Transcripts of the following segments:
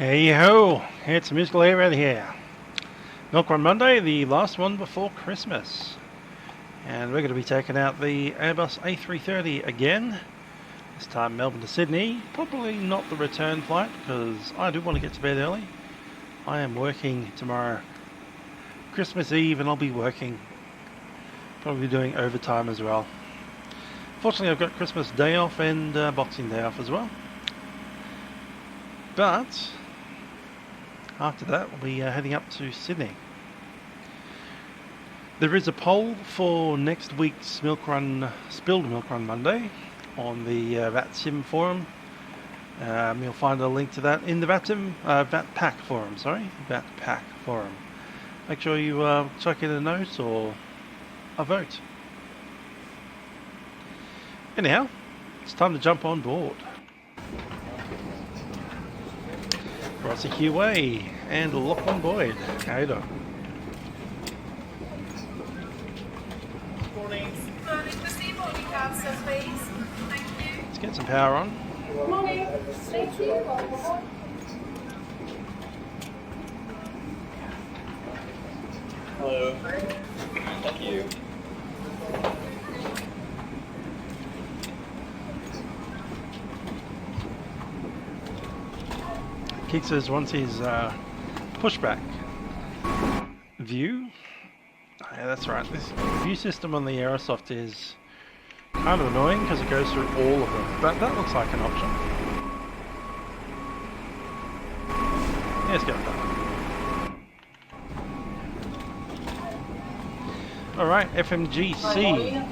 Hey ho, it's Musical Air here. Milkrun Monday, the last one before Christmas. And we're going to be taking out the Airbus A330 again. This time Melbourne to Sydney. Probably not the return flight because I do want to get to bed early. I am working tomorrow, Christmas Eve, and I'll be working. Probably doing overtime as well. Fortunately, I've got Christmas Day off and Boxing Day off as well. But after that, we'll be heading up to Sydney. There is a poll for next week's Spilled Milkrun Monday on the Vatsim forum. You'll find a link to that in the Vatpack forum. Vatpack forum. Make sure you chuck in a note or a vote. Anyhow, it's time to jump on board. Rossi QA and Lachlan Boyd. How you doing? Morning. Morning. Proceed boarding cards, sir, please. Thank you. Let's get some power on. Morning. Thank you. Hello. Thank you. Keek says once his pushback view. Yeah, that's right. This view system on the Aerosoft is kind of annoying because it goes through all of them. But that looks like an option. Yeah, let's get it done. Alright, FMGC.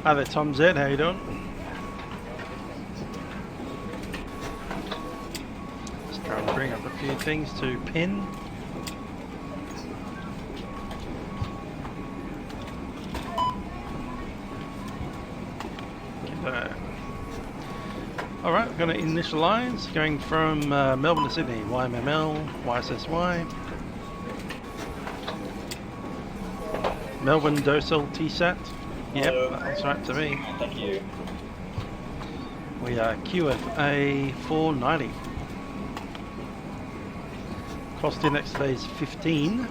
Hi there, Tom Z. How you doing? Bring up a few things to pin. Alright, we're going to initialize going from Melbourne to Sydney. YMML, YSSY. Melbourne Docel TSAT. Yep, that's right to me. Thank you. We are QFA 490. Cost index today is 15,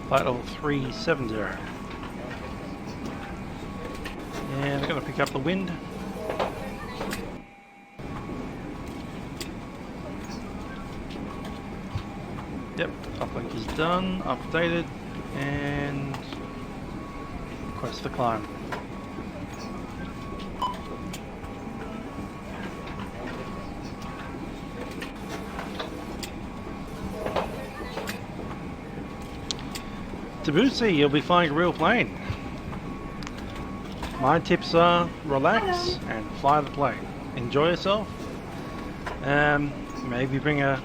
flight level 370. And we're going to pick up the wind. Yep, uplink is done, updated, and request the climb. Tabusi, you'll be flying a real plane. My tips are relax and fly the plane. Enjoy yourself. Maybe bring a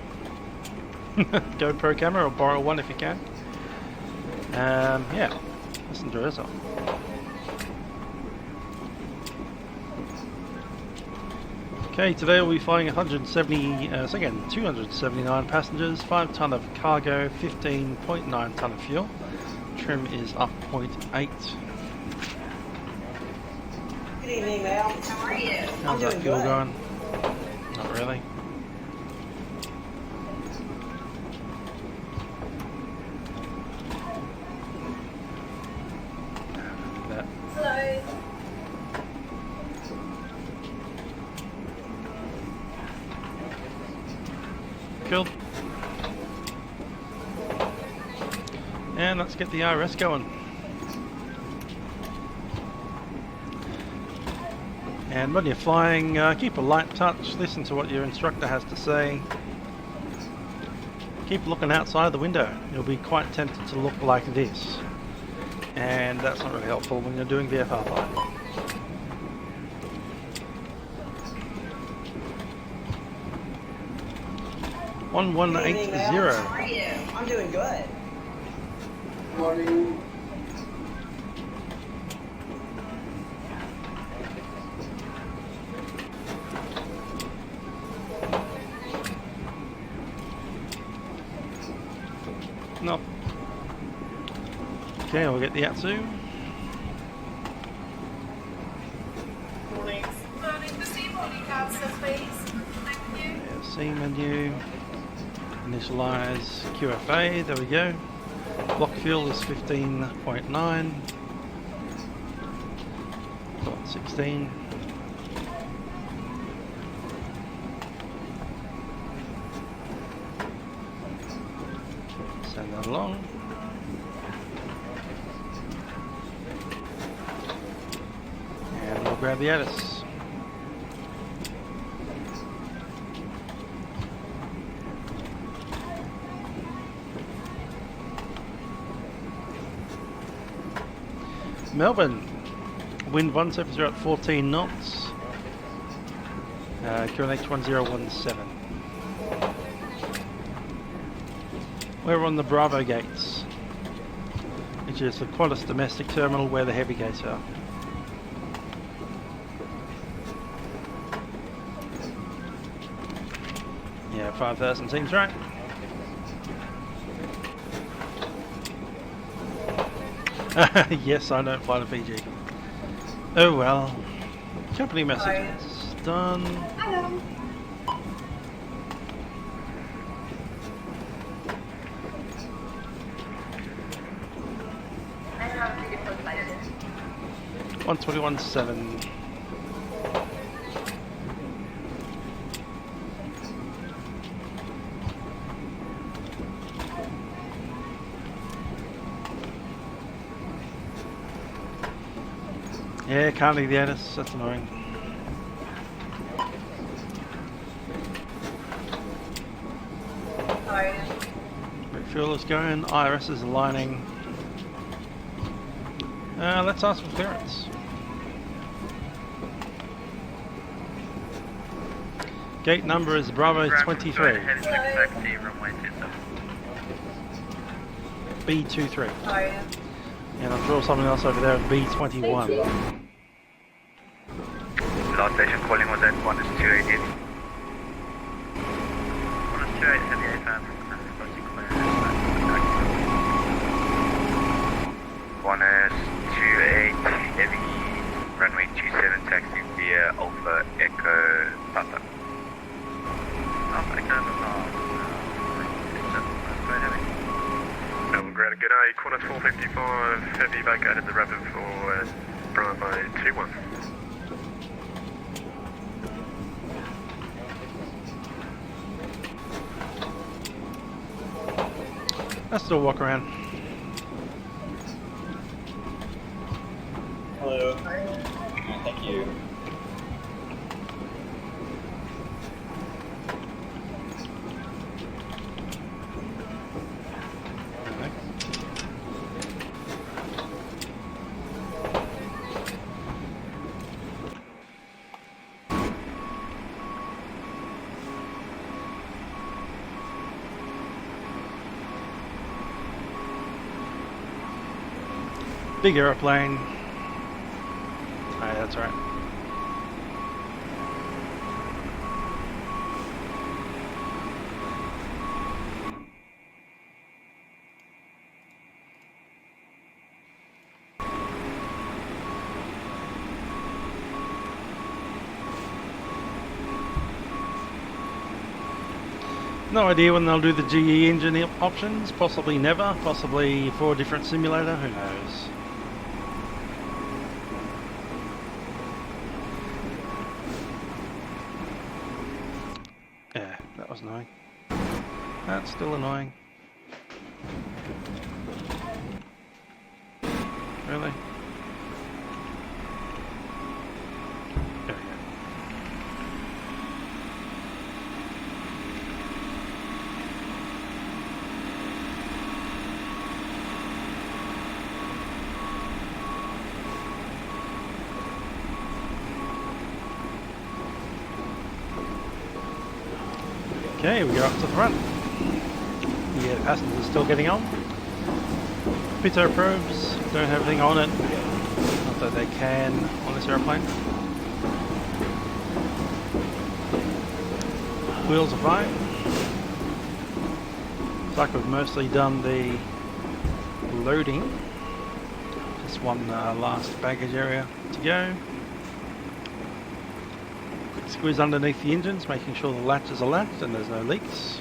GoPro camera or borrow one if you can. Yeah, just enjoy yourself. Okay, today we'll be flying 279 passengers, 5 tonne of cargo, 15.9 tonne of fuel. Trim is up 0.8. Good evening, ma'am. How are you? How's that fuel going? Not really. That. Hello. Cool. And let's get the IRS going. And when you're flying, keep a light touch, listen to what your instructor has to say. Keep looking outside the window. You'll be quite tempted to look like this. And that's not really helpful when you're doing VFR flying. 1180. How are you? I'm doing good. Morning. No. Okay, we'll get the Atsu. Morning. Morning. Proceed boarding cards, sir, access please. Thank you. Yeah, C menu. Initialize QFA. There we go. Block fuel is 15.9. Dot 16. Send that along. And we'll grab the ATIS. Melbourne, wind 170 at 14 knots, QNH 1017. We're on the Bravo gates, which is the Qantas domestic terminal where the heavy gates are. Yeah, 5,000 seems right. Yes, I don't fly to Fiji. Oh well. Company messages. Done. Hello. I have a beautiful flight. 121.7. Yeah, can't leave the ATIS, that's annoying. Refuel is going, IRS is aligning. Let's ask for clearance. Gate number is Bravo 23. B23. And I'll draw something else over there at B21. Last station calling was at 128. 128 heavy AFAM. 128 heavy runway 27 taxi via Alpha Echo Papa. Alpha Echo Papa. Melbourne grounded, good day, Qantas 455, heavy vacated the rapid for Bravo 21. Let's still walk around. Hello. Thank you. Big aeroplane. Alright, that's right. No idea when they'll do the GE engine options, possibly never, possibly for a different simulator, who knows. Yeah, that was annoying. That's still annoying. Really? There we go. Okay, we go up to the front. Yeah, the passengers are still getting on. Pitot probes don't have anything on it. Not that they can on this airplane. Wheels are fine. Looks like we've mostly done the loading. Just one last baggage area to go. Squeeze underneath the engines, making sure the latches are latched and there's no leaks.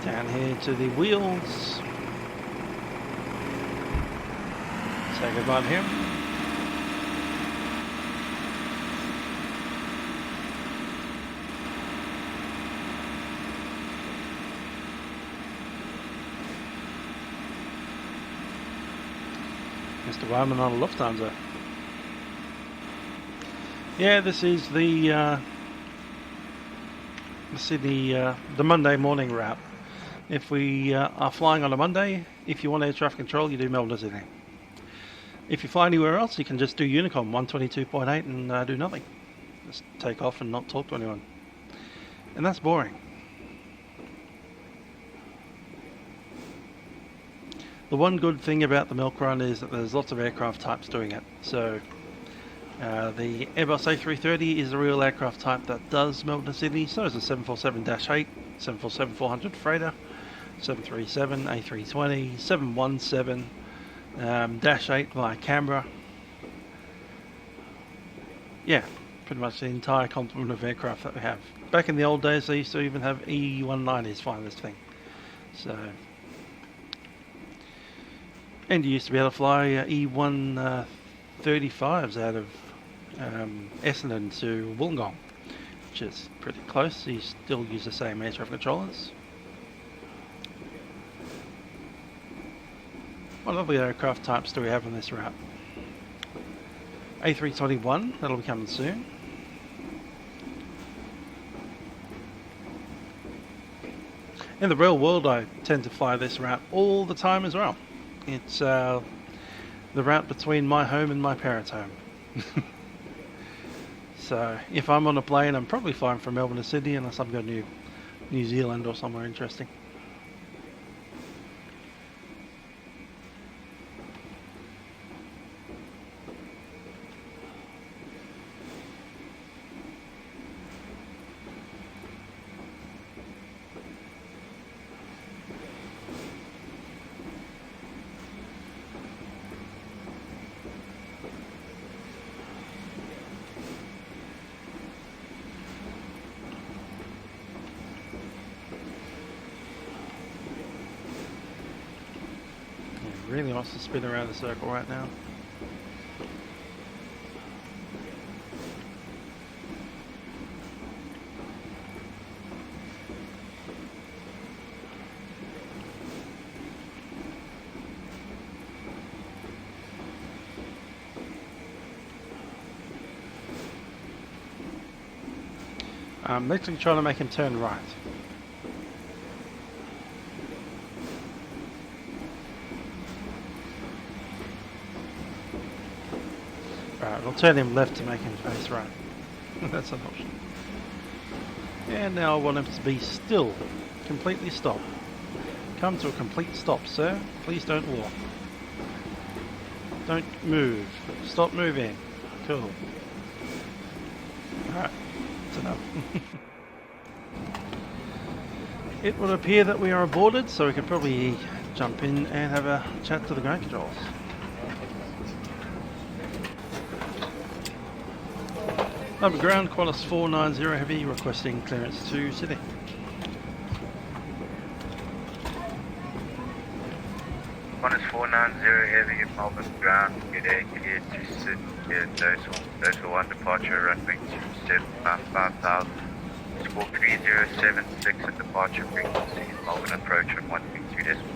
Down here to the wheels. Say goodbye to him. Mr. Wyman on a Lufthansa. Yeah, this is the Sydney, the Monday morning route. If we are flying on a Monday, if you want air traffic control, you do Melbourne to Sydney. If you fly anywhere else, you can just do Unicom 122.8 and do nothing. Just take off and not talk to anyone. And that's boring. The one good thing about the Milkrun is that there's lots of aircraft types doing it. So the Airbus A330 is a real aircraft type that does Melbourne to Sydney. So is the 747-8, 747-400 freighter, 737, A320, 717, -8 via Canberra. Yeah, pretty much the entire complement of aircraft that we have. Back in the old days, they used to even have E190s flying this thing. So, and you used to be able to fly E135s out of Essendon to Wollongong, which is pretty close. You still use the same air traffic controllers. What other aircraft types do we have on this route? A321, that'll be coming soon. In the real world, I tend to fly this route all the time as well. It's the route between my home and my parents' home. So if I'm on a plane, I'm probably flying from Melbourne to Sydney unless I'm going to New Zealand or somewhere interesting. Really wants to spin around the circle right now. I'm literally trying to make him turn right. Right, I'll turn him left to make him face right. That's an option. And now I want him to be still. Completely stop. Come to a complete stop, sir. Please don't walk. Don't move. Stop moving. Cool. Alright, that's enough. It would appear that we are aborted, so we can probably jump in and have a chat to the ground controls. Number ground, Qantas 490 Heavy, requesting clearance to Sydney. Qantas 490 Heavy, Melbourne ground, good day, clear to Sydney, Dorsal 1 departure, runway 2755,000, score 3076 at departure frequency, Melbourne approach on 132 decimal.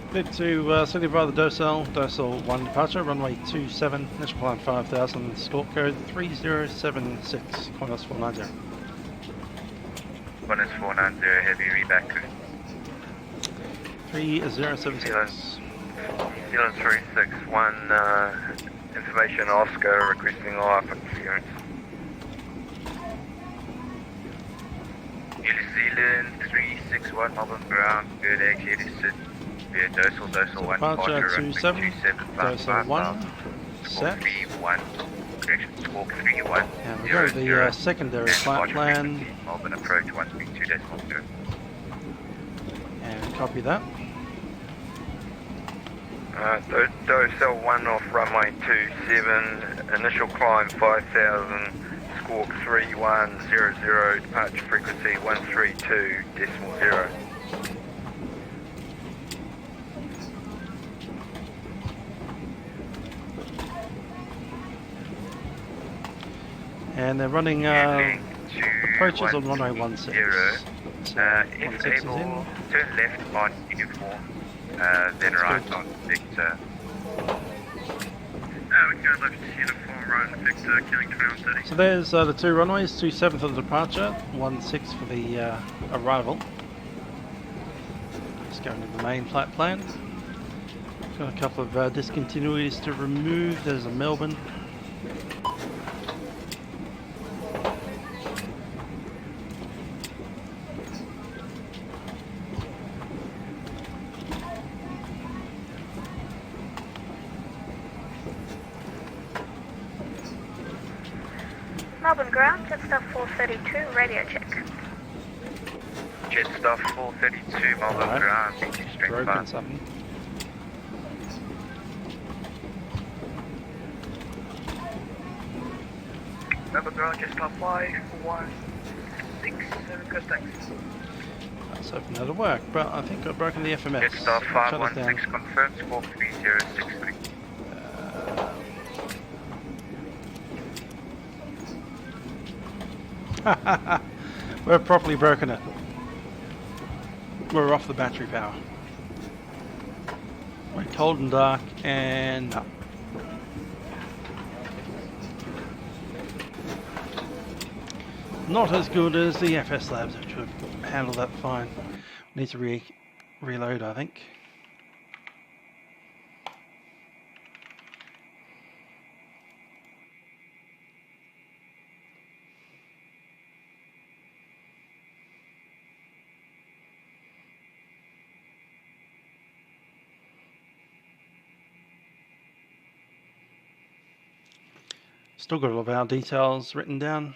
Cleared to Sydney via the Dorsal 1 departure, runway 27, national climb 5000, score code 3076, Qantas 490. Qantas 490 Heavy, reback to 3076. Zealand 361, information Oscar requesting IFA clearance. New Zealand 361 Melbourne ground, good day, clear to Sydney. Dorsal 1 Departure departure, 27, Dorsal 1, set. 31, correction, score 31. And we go to the secondary flight plan. Melbourne approach 132.0. And copy that. Cell 1 off runway 27, initial climb 5000, squawk 3100, departure frequency 132.0. And they're running approaches on runway 16. So If 16 is able, in. turn left on uniform, then right on Victor. We can go left uniform, right on Victor, killing 2130. So there's the two runways, 27 for the departure, 16 for the arrival. Just going to the main flight plan. Got a couple of discontinuities to remove. There's a Melbourne. Melbourne ground, Jetstar 432, radio check. Jetstar 432, Melbourne Alright. ground, straight Broken fast. something. Melbourne ground, Jetstar fly 167, good thanks. Let's hoping that'll work, but I think I've broken the FMS. Jetstar Shut us down. 516 confirmed, squawk 3063. We've properly broken it. We're off the battery power. We're cold and dark and no. Not as good as the FS Labs, which would handle that fine. Need to reload, I think. Still got all of our details written down.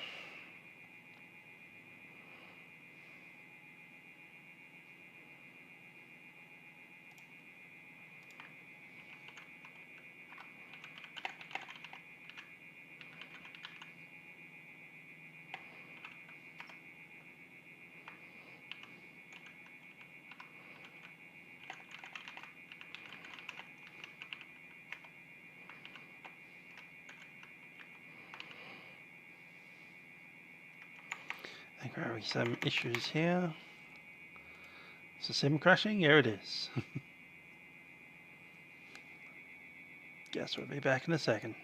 I think there are some issues here. Is the sim crashing? Here it is. Guess we'll be back in a second.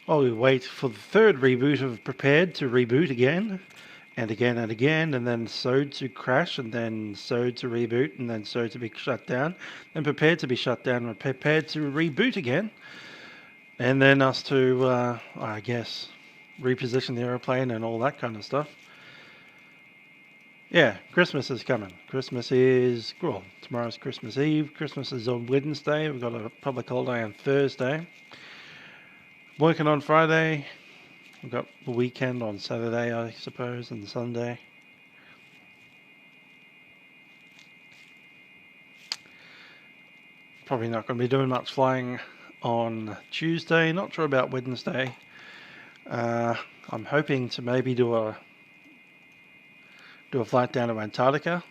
while we wait for the third reboot of Prepared to reboot again, and again and again, and then so to crash, and then so to reboot, and then so to be shut down, then Prepared to be shut down, and Prepared to reboot again, and then us to, I guess, reposition the aeroplane and all that kind of stuff. Yeah, Christmas is coming. Christmas is, well, tomorrow's Christmas Eve. Christmas is on Wednesday. We've got a public holiday on Thursday. Working on Friday. We've got the weekend on Saturday, I suppose, and Sunday. Probably not going to be doing much flying on Tuesday. Not sure about Wednesday. I'm hoping to maybe do a flight down to Antarctica,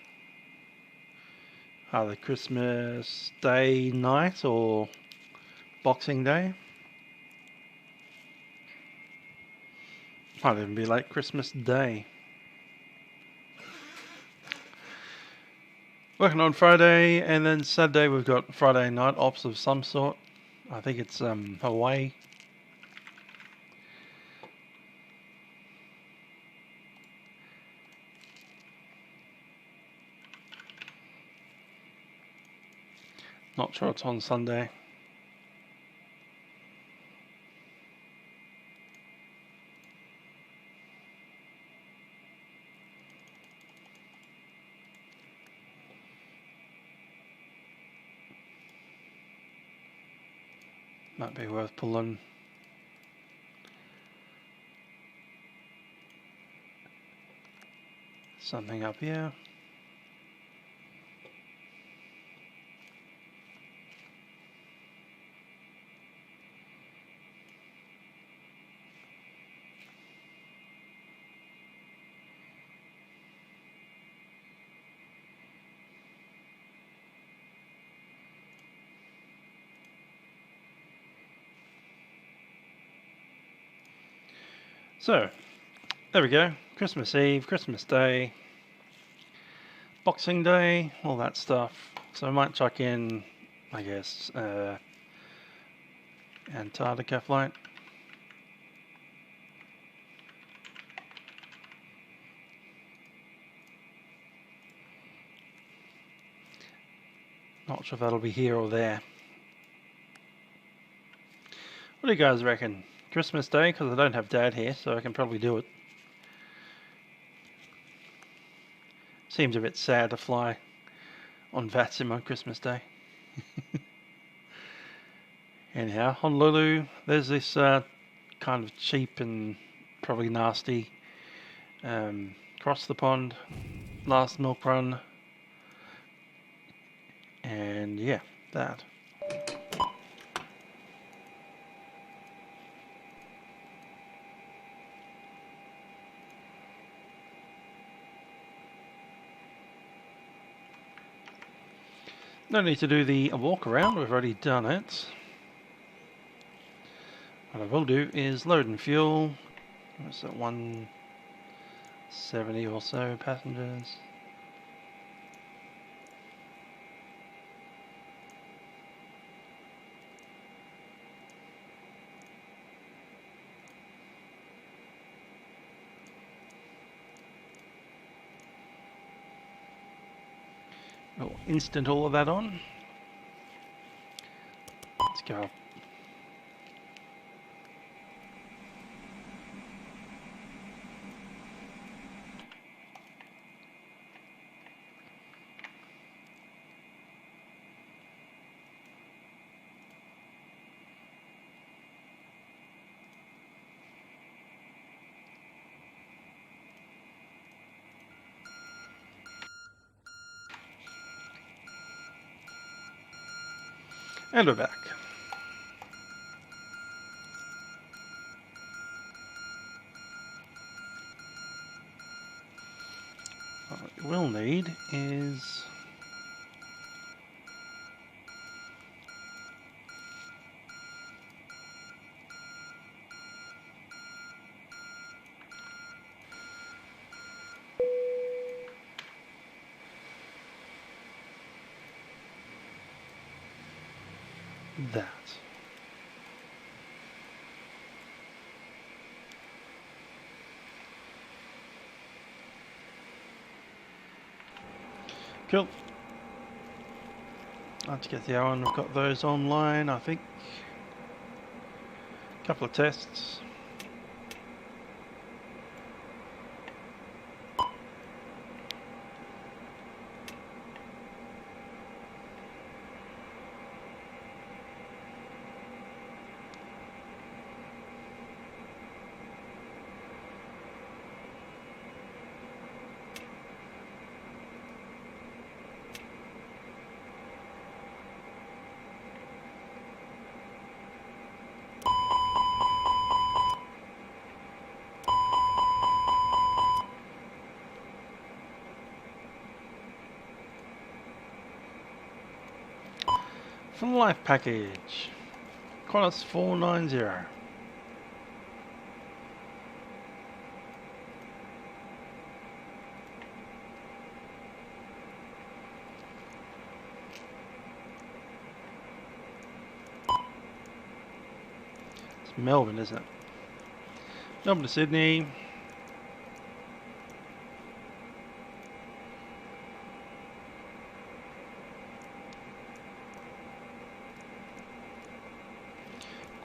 either Christmas Day night or Boxing Day. Might even be late Christmas Day. Working on Friday, and then Saturday we've got Friday night ops of some sort. I think it's Hawaii. Not sure it's on Sunday. Might be worth pulling something up here. So, there we go. Christmas Eve, Christmas Day, Boxing Day, all that stuff. So I might chuck in, I guess, Antarctica flight. Not sure if that'll be here or there. What do you guys reckon? Christmas Day, because I don't have Dad here, so I can probably do it. Seems a bit sad to fly on Vatsim on Christmas Day. Anyhow, Honolulu, there's this kind of cheap and probably nasty cross the pond, last Milkrun, and yeah, that. No need to do the walk around, we've already done it. What I will do is load and fuel. What's that, 170 or so passengers. We'll instant all of that on. Let's go. And we're back. What we'll need is that. Cool. I'll have to get the hour and we've got those online, I think. Couple of tests. For the life package, Qantas 490. It's Melbourne, isn't it? Melbourne to Sydney.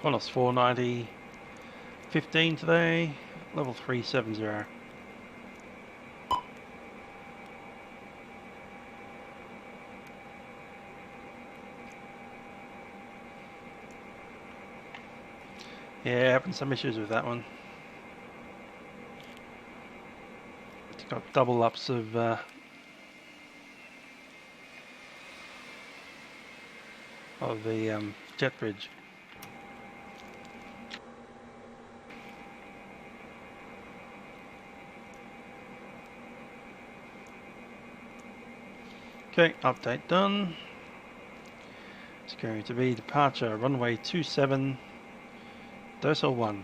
Qantas 490, 15 today, level 370. Yeah, having some issues with that one. It's got double ups of the jet bridge. Okay, update done. It's going to be departure runway 27, Dorsal 1.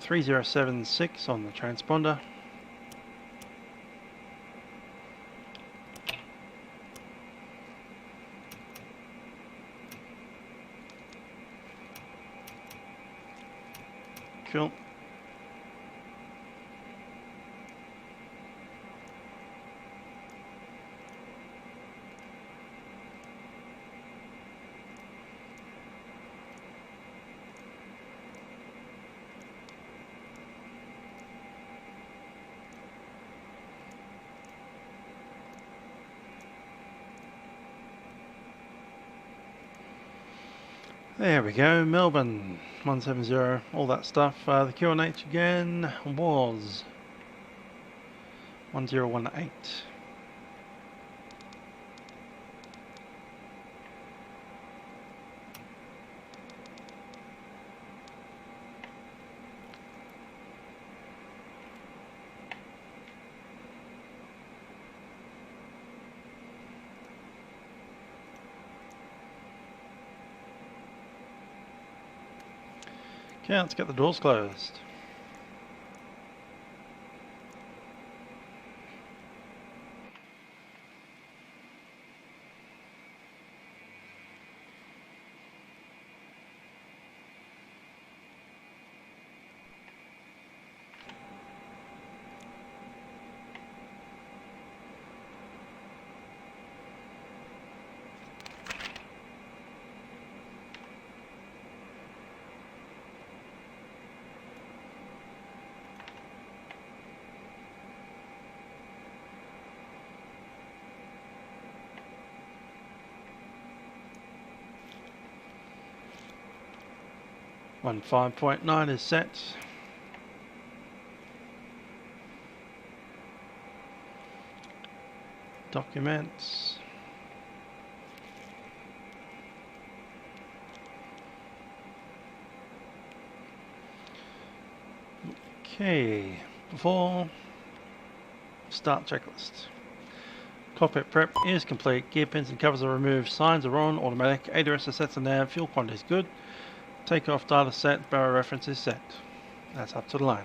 3076 on the transponder. Cool. There we go, Melbourne 170, all that stuff. The QNH again was 1018. Okay, let's get the doors closed. One 5.9 is set. Documents. Okay, before start checklist. Cockpit prep is complete. Gear pins and covers are removed. Signs are on. Automatic. ADRS are set to nav. Fuel quantity is good. Takeoff data set. Barrow reference is set. That's up to the line.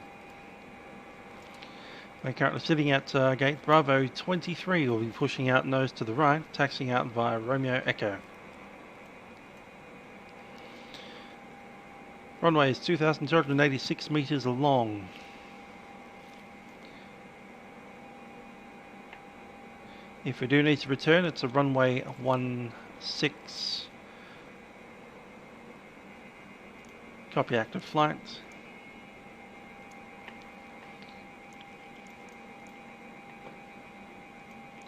We're currently sitting at gate Bravo 23. We'll be pushing out nose to the right, taxiing out via Romeo Echo. Runway is 2,286 meters long. If we do need to return, it's a runway 16. Copy active flight.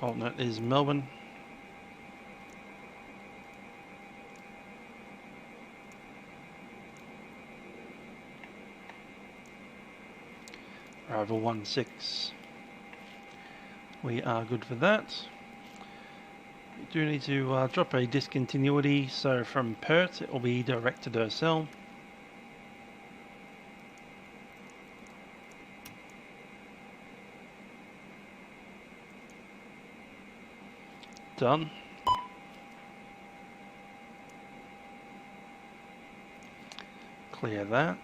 Alternate is Melbourne. Arrival 16. We are good for that. We do need to drop a discontinuity, so from Perth it will be direct to Dursel. Done. Clear that.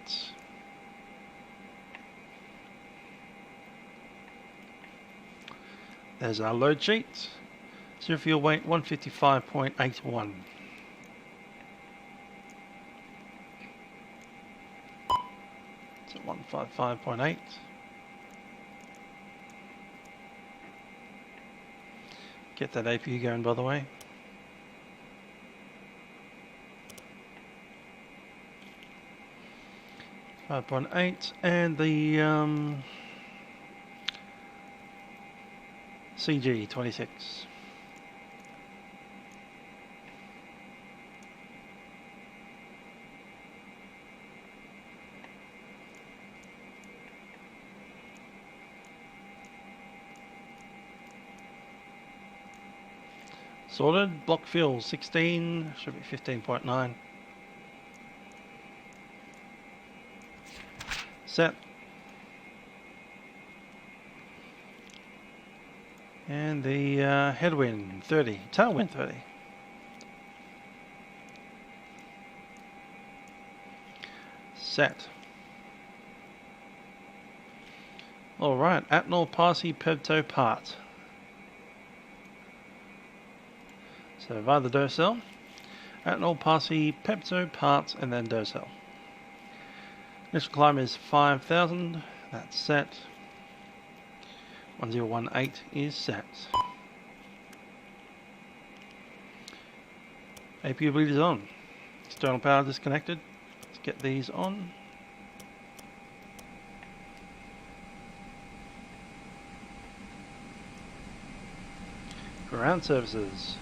There's our load sheet. Zero fuel weight 155.81. So 155.8. Get that APU going, by the way. .8 and the CG 26. Sorted. Block fuel 16, should be 15.9. Set. And the headwind 30, tailwind 30. Set. Alright, Atnall Parsi Pebto part. So via the Dursel, Atnall Parsi Pebto part and then Dursel. Initial climb is 5,000, that's set. 1018 is set. APU bleed is on. External power disconnected. Let's get these on. Ground services.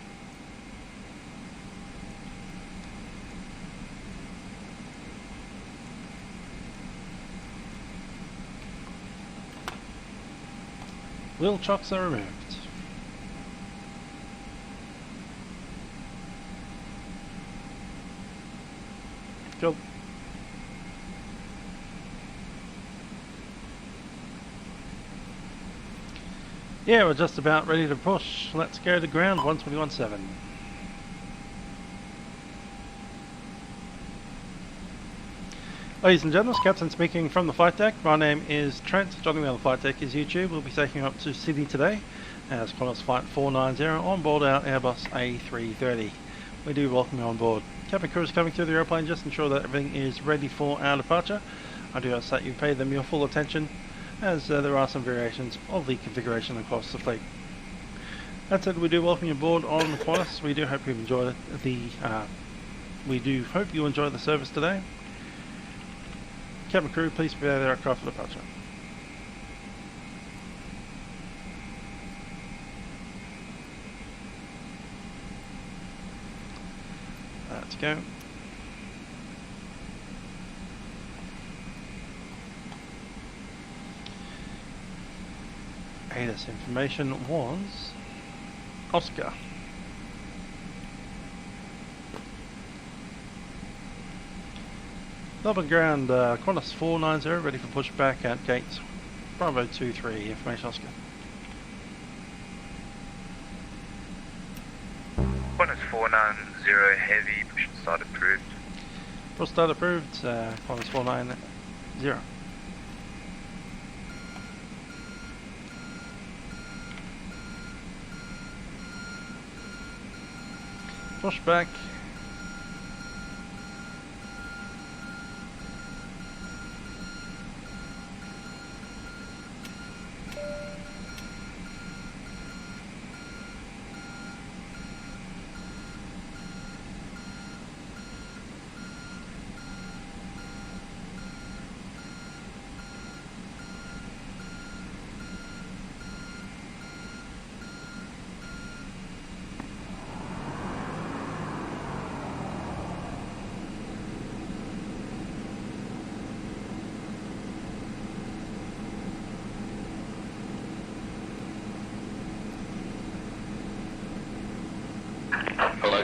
Wheel chocks are removed. Go. Yeah, we're just about ready to push. Let's go to ground 121.7. Ladies and gentlemen, Captain speaking from the flight deck. My name is Trent. Joining me on the flight deck is YouTube. We'll be taking up to Sydney today as Qantas Flight 490 on board our Airbus A330. We do welcome you on board. Cabin crew is coming through the airplane. Just ensure that everything is ready for our departure. I do ask that you pay them your full attention as there are some variations of the configuration across the fleet. That said, we do welcome you aboard on the Qantas. We do hope you enjoy the service today. Cabin crew, please prepare the aircraft for departure. Let's go. ATIS information was Oscar. Melbourne ground, Qantas 490, ready for pushback at gates Bravo 23, information Oscar. Qantas 490 heavy, push start approved. Push start approved, Qantas 490. Pushback.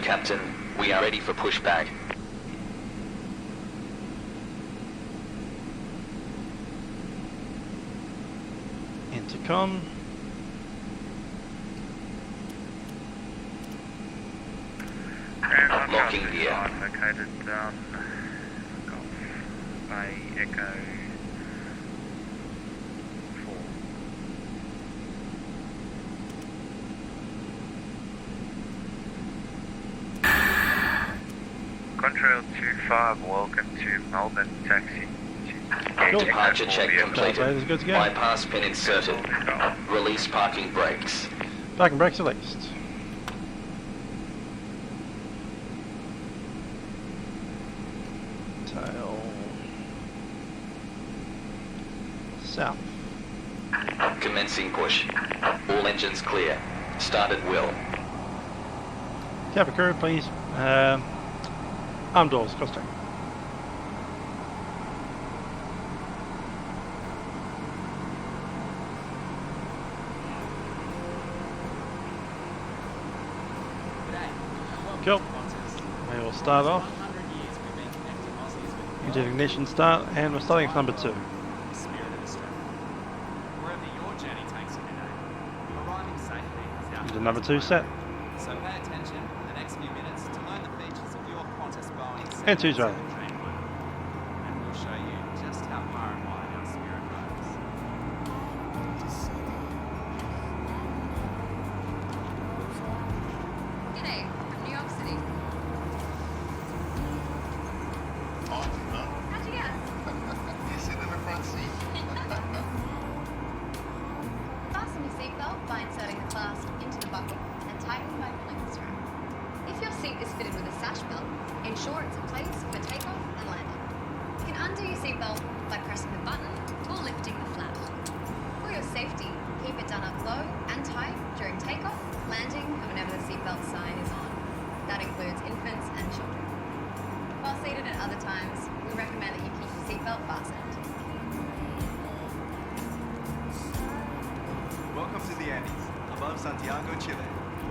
Hello, Captain. We are ready for pushback. Intercom. Locking gear. Located Golf Bay Echo 4. Contrail 25, welcome to Melbourne, taxi. Departure check completed. Translator's good to go. Bypass pin inserted. Release parking brakes. Parking brakes released. Tail south. Commencing push. All engines clear. Start at will. Cabin crew, please. Arm doors, cross check. Cool. We will start off. Engine ignition start, and we're starting with number 2. Engine number 2 set. So pay attention in the next few minutes to learn the features of your Qantas Boeing And 2's right. and we'll show you just how far and wide our Spirit goes. G'day, from New York City. How'd you guess? Fasten your seatbelt by inserting the clasp into the buckle and tighten by pulling the strap. If your seat is fitted with a sash belt, ensure it's in place for takeoff and landing. You can undo your seatbelt by pressing the button or lifting the flap. For your safety, keep it done up low and tight during takeoff, landing, and whenever the seatbelt sign is on. That includes infants and children. While seated at other times, we recommend that you keep your seatbelt fastened. Welcome to the Andes, above Santiago, Chile.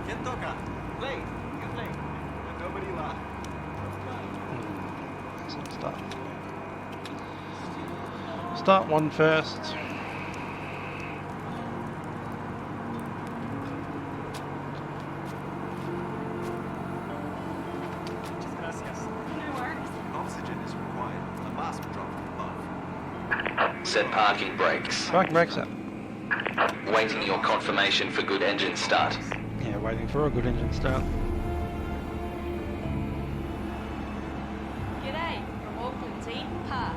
¿Quién toca? Play. You play. And nobody laugh. So start one first. Oxygen is required. A mask drop above. Set parking brakes. Parking brakes up. Waiting your confirmation for good engine start. Yeah, waiting for a good engine start. G'day, from Auckland team, Pa.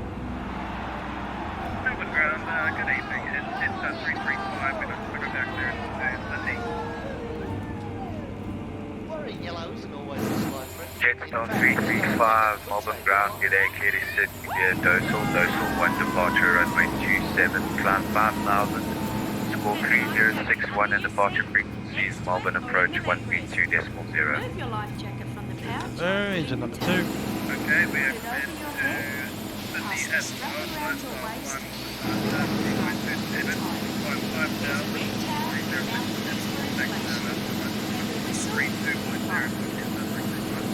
Melbourne ground, good evening. It's 335. We're going to go back there to Sydney. Wearing yellows and always a slide friend. Jetstar 335, Melbourne ground, g'day, clear to Sydney, Dosal 1 departure, runway 27, climb 5,000, score 3061 and departure frequencies, Melbourne approach 132.0. Move your life jacket from the pouch. Engine number 2. Okay, we are clear to Sydney at Strap it around your waist. 1.27, 5,000,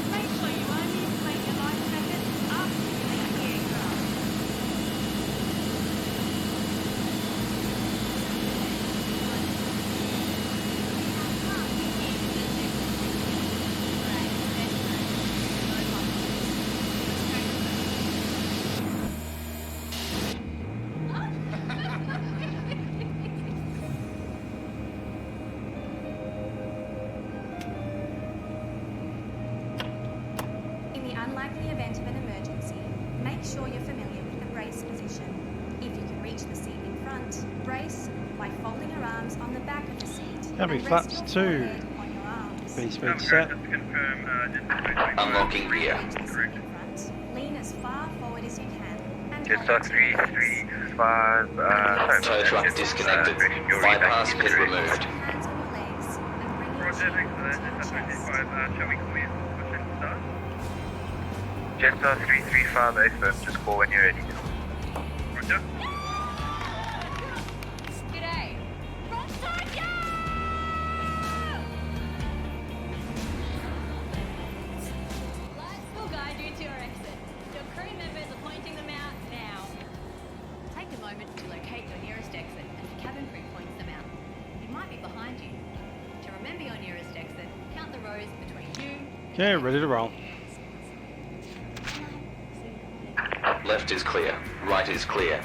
Make sure you only inflate your life jacket after you leave the aircraft. In the unlikely event of an emergency, make sure you're familiar with the brace position. If you can reach the seat in front, brace by folding your arms on the back of the seat. That'll be and flaps rest your two. forehead on your arms. B speed set. Unlocking gear. Reach the seat in front. Lean as far forward as you can. And Jetstar 335, Tow truck disconnected. Bypass pin removed. hands on your legs and bring your Roger, chin thanks for that. to your Jetstar chest. 335, shall we call you push and start? Jetstar 335, affirm, just call when you're ready. Roger. G'day. Wrong side, yeah! moment to locate your nearest exit as the cabin crew points them out. It might be behind you. To remember your nearest exit, count the rows between you and Okay, ready to roll. Left is clear. Right is clear.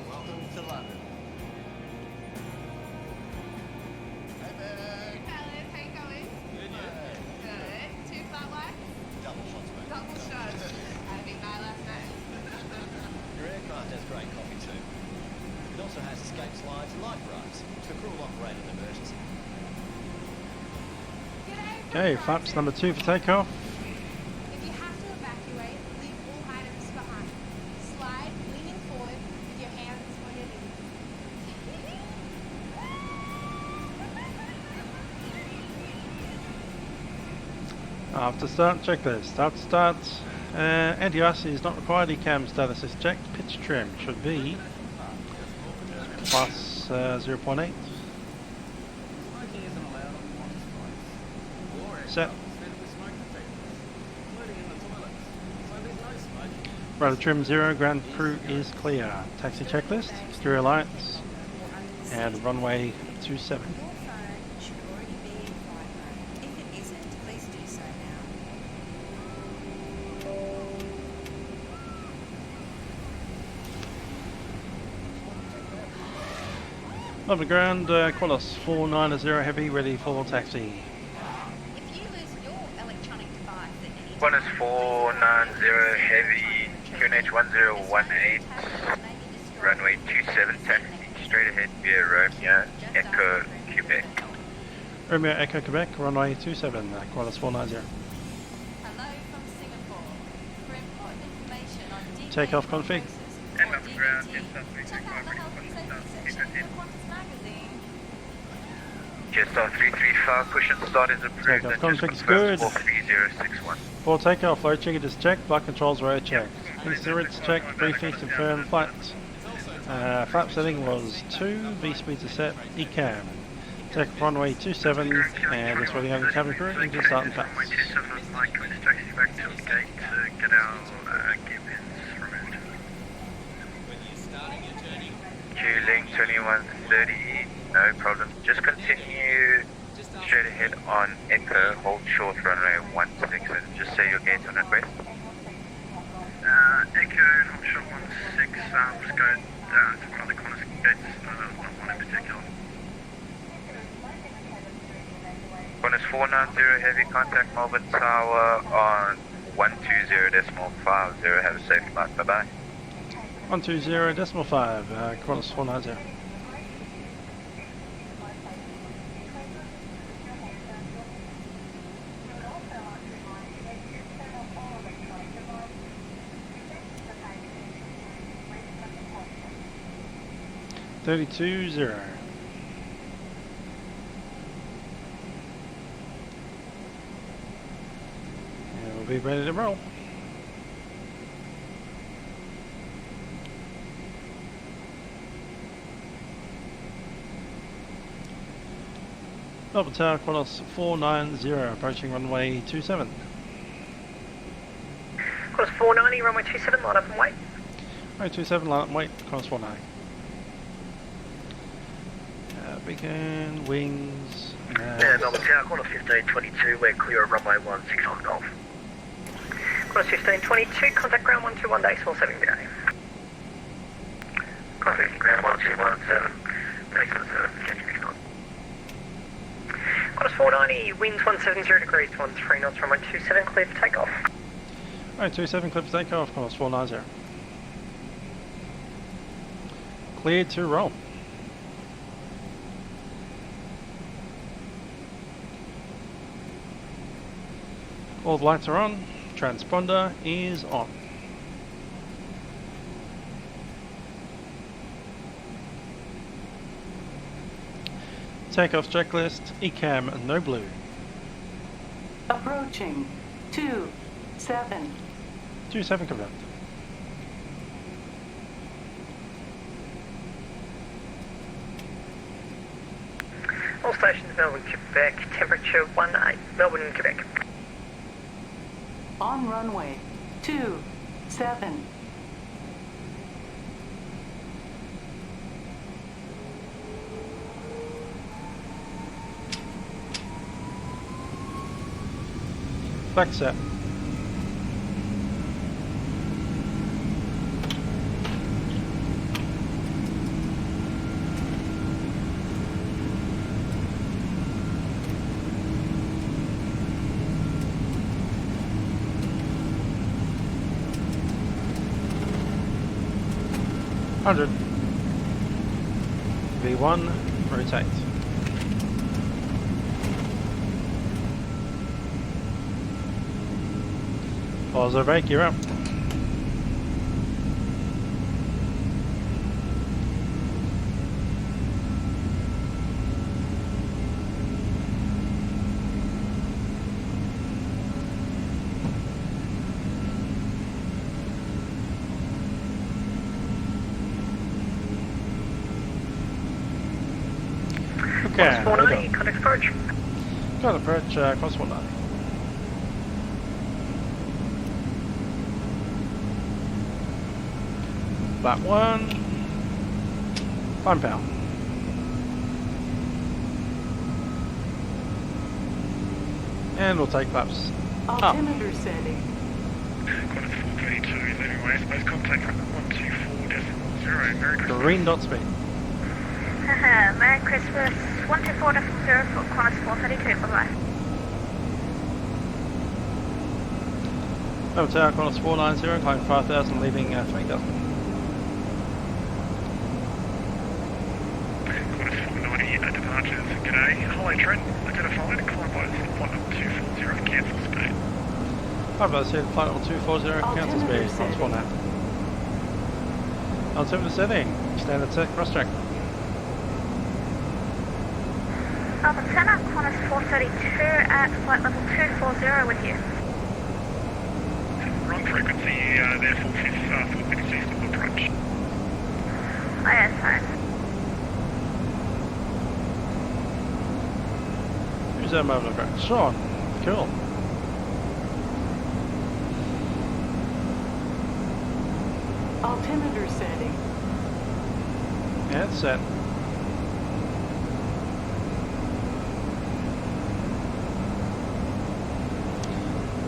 Welcome to London. Hey, babe. Alice, how you going? Good, yeah. Good. 2 flat white? Double shots, mate. Double shots. Had a big night last night. Your aircraft has great coffee too. It also has escape slides and life rafts, which the crew will operate in emergency. Okay, flaps number 2 for takeoff. If you have to evacuate, leave all items behind. Slide, leaning forward with your hands on your knees. After start, checklist. After start, anti-ice is not required. ECAM status is checked. Pitch trim should be plus 0.8. Set. Rudder trim 0, ground crew is clear. Taxi checklist, exterior lights, and runway 27. Your phone should already be in flight mode. If it isn't, please do so now. On the ground, Qantas 490 heavy, ready for taxi. If you lose your electronic device at any Qantas 490 heavy, QNH 1018, runway 27 taxi, straight ahead via Romeo, Echo, Quebec. Romeo Echo Quebec, runway 27, Qantas 490. Hello from Singapore. For important information on DK Takeoff config. And on the ground, DVT, yes, that's check out the health and safety section of the Qantas magazine. Jetstar 335, push and start is approved. Takeoff and just config's confirm good. 43061. For takeoff, load check is checked, flight controls road checked. Instruments checked, briefings confirmed, flights. Flap setting was 2, V speeds are set, ECAM. Takeoff runway 27, and just waiting on the cabin crew, and just starting flaps. Runway 27, Mike, can we just taxi back to the gate to get our gear pins removed? Q-Link 2130, no problem. Just continue straight ahead on Echo, hold short runway 16, and just say your gate on request. Echo, hold short 16, just go to one of the Qantas gates, not one in particular. Qantas 490 heavy, contact Melbourne Tower on 120.50, have a safe flight, bye bye. 120.5, Qantas 490. $32.0. And we'll be ready to roll. Melbourne Tower, Qantas 490, approaching runway 27. Qantas 490, runway 27, line up and wait. Runway 27, line up and wait, Qantas 490. Beacon, wings. Yeah, Melbourne Tower, Qantas 1522, we're clear of runway 16 on Golf. Qantas 1522, contact ground 121.7 today. Contact ground 1217, taxi 7, catch me on. Qantas 490, winds 170 degrees, 13 knots, runway 27, clear for takeoff. Runway 27, clear for takeoff, Qantas 490. Cleared to roll. All the lights are on, transponder is on. Takeoff checklist, ECAM no blue. Approaching 27. 27 confirmed. All stations, Melbourne, Quebec, temperature 18, Melbourne, Quebec. On runway 27. Back set. V1, rotate. Positive brake, you're up. Okay, Qantas 490, contact approach. got approach, Qantas 490. Flat 1, climb power. And we'll take laps up. Altimeter setting. Qantas 432, leaving west, base contact 124.0, Merry Christmas. Green dot speed. Merry Christmas. 124.0 for Qantas 432, bye-bye. Over tower, Qantas 490, climbing 5,000, leaving 3,000. Qantas 490, departures. G'day. Hello, Trent. Identified. Climb by flight number 240, cancel speed. I've said flight level 240, cancel speed, Qantas 490. Altimeter setting, standard set, cross track. Melbourne Centre, Qantas 432 at flight level 240 with you. Wrong frequency, therefore 450 east of approach. Oh yeah, sorry. Who's that moment of approach? Sean. Cool. Altimeter setting. Yeah, it's set.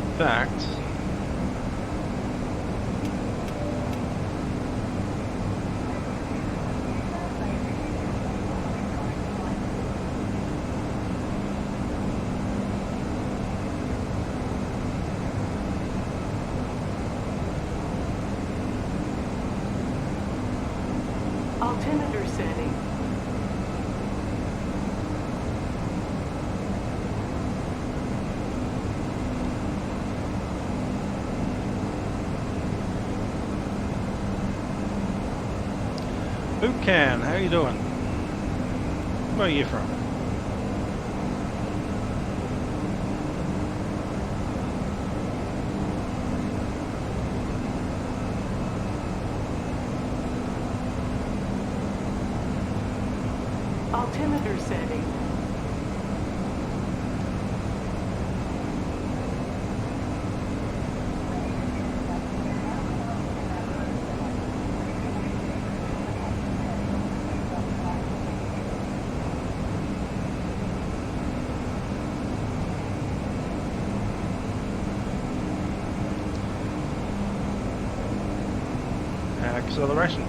In fact, Altimeter setting. Buchan, how you doing? Where are you from? Altimeter setting. Acceleration.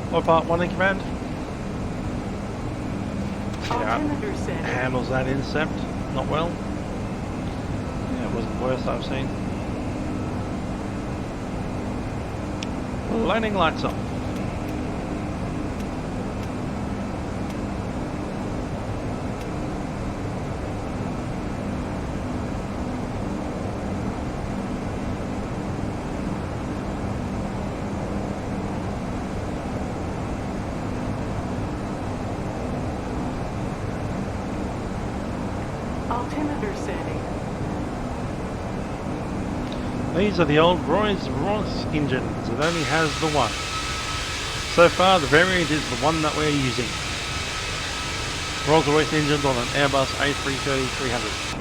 What part 1 in command? Altimeter setting. Handles that incept not well. Yeah, it wasn't the worst I've seen. Landing lights off. Altimeter setting. These are the old Rolls-Royce engines. It only has the one. So far, the variant is the one that we're using. Rolls-Royce engines on an Airbus A330-300.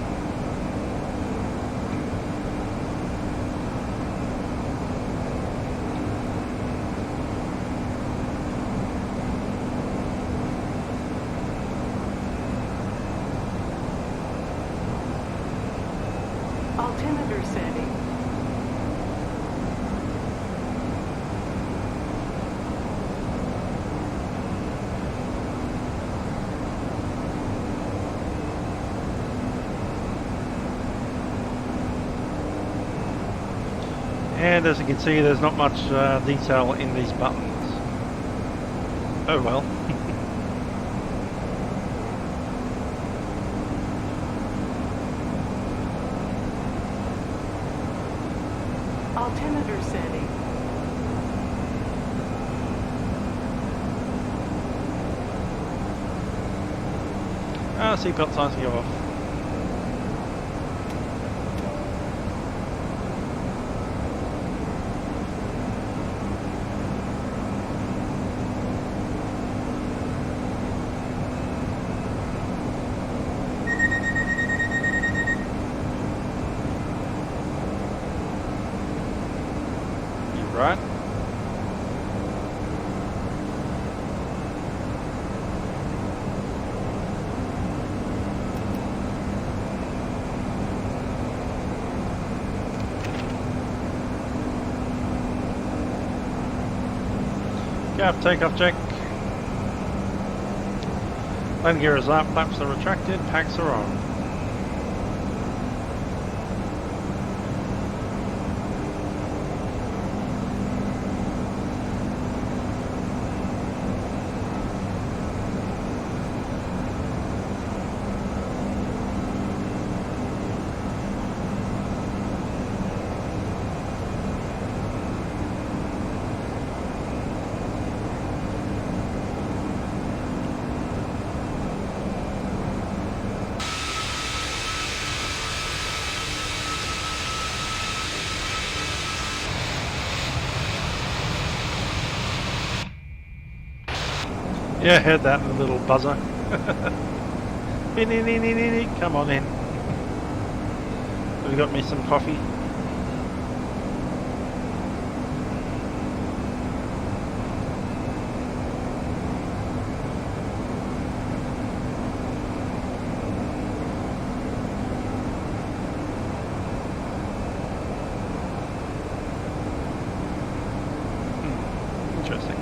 And as you can see, there's not much detail in these buttons. Oh well. Altimeter setting. Seatbelt signs to go off. You're right. Gap, takeoff check. Landing gear is up, flaps are retracted, packs are on. Yeah, heard that in the little buzzer. Come on in. Have you got me some coffee? Interesting.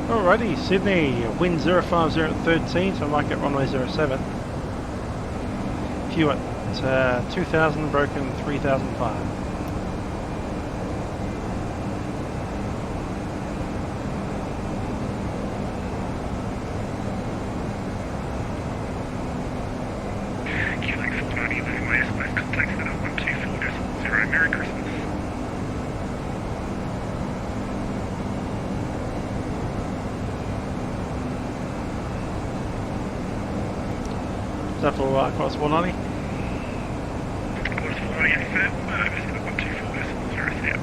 Alrighty, Sydney, wind 050 at 13, so I might get runway 07. Few at 2000, broken 3005. QLink 490, moving my estimate, contacts at 124.0, Merry Christmas. Is that for Qantas 490? Qantas 490 FM, visit 124.0,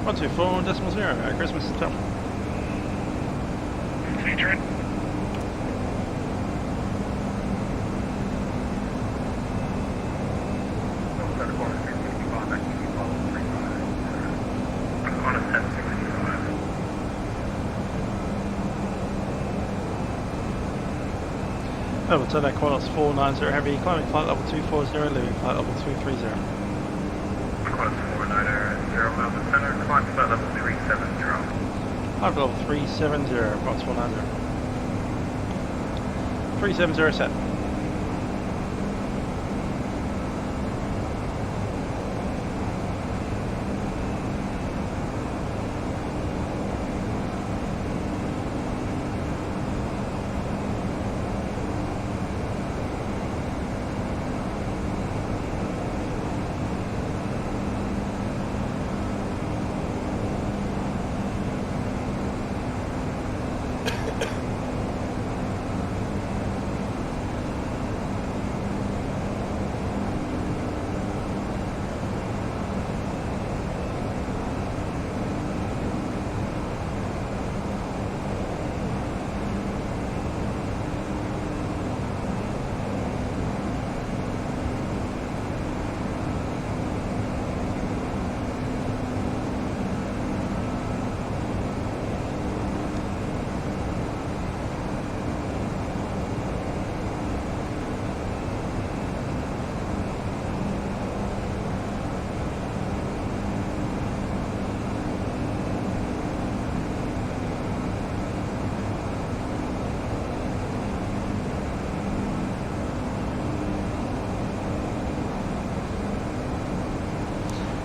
124.0, Merry Christmas and stuff. see you, Trent. Over to that Qantas 490 heavy, climbing flight level 240, leaving flight level 230. Qantas 490, Melbourne Centre, climb flight level 370. Climb level 370, Qantas 490. 370 set.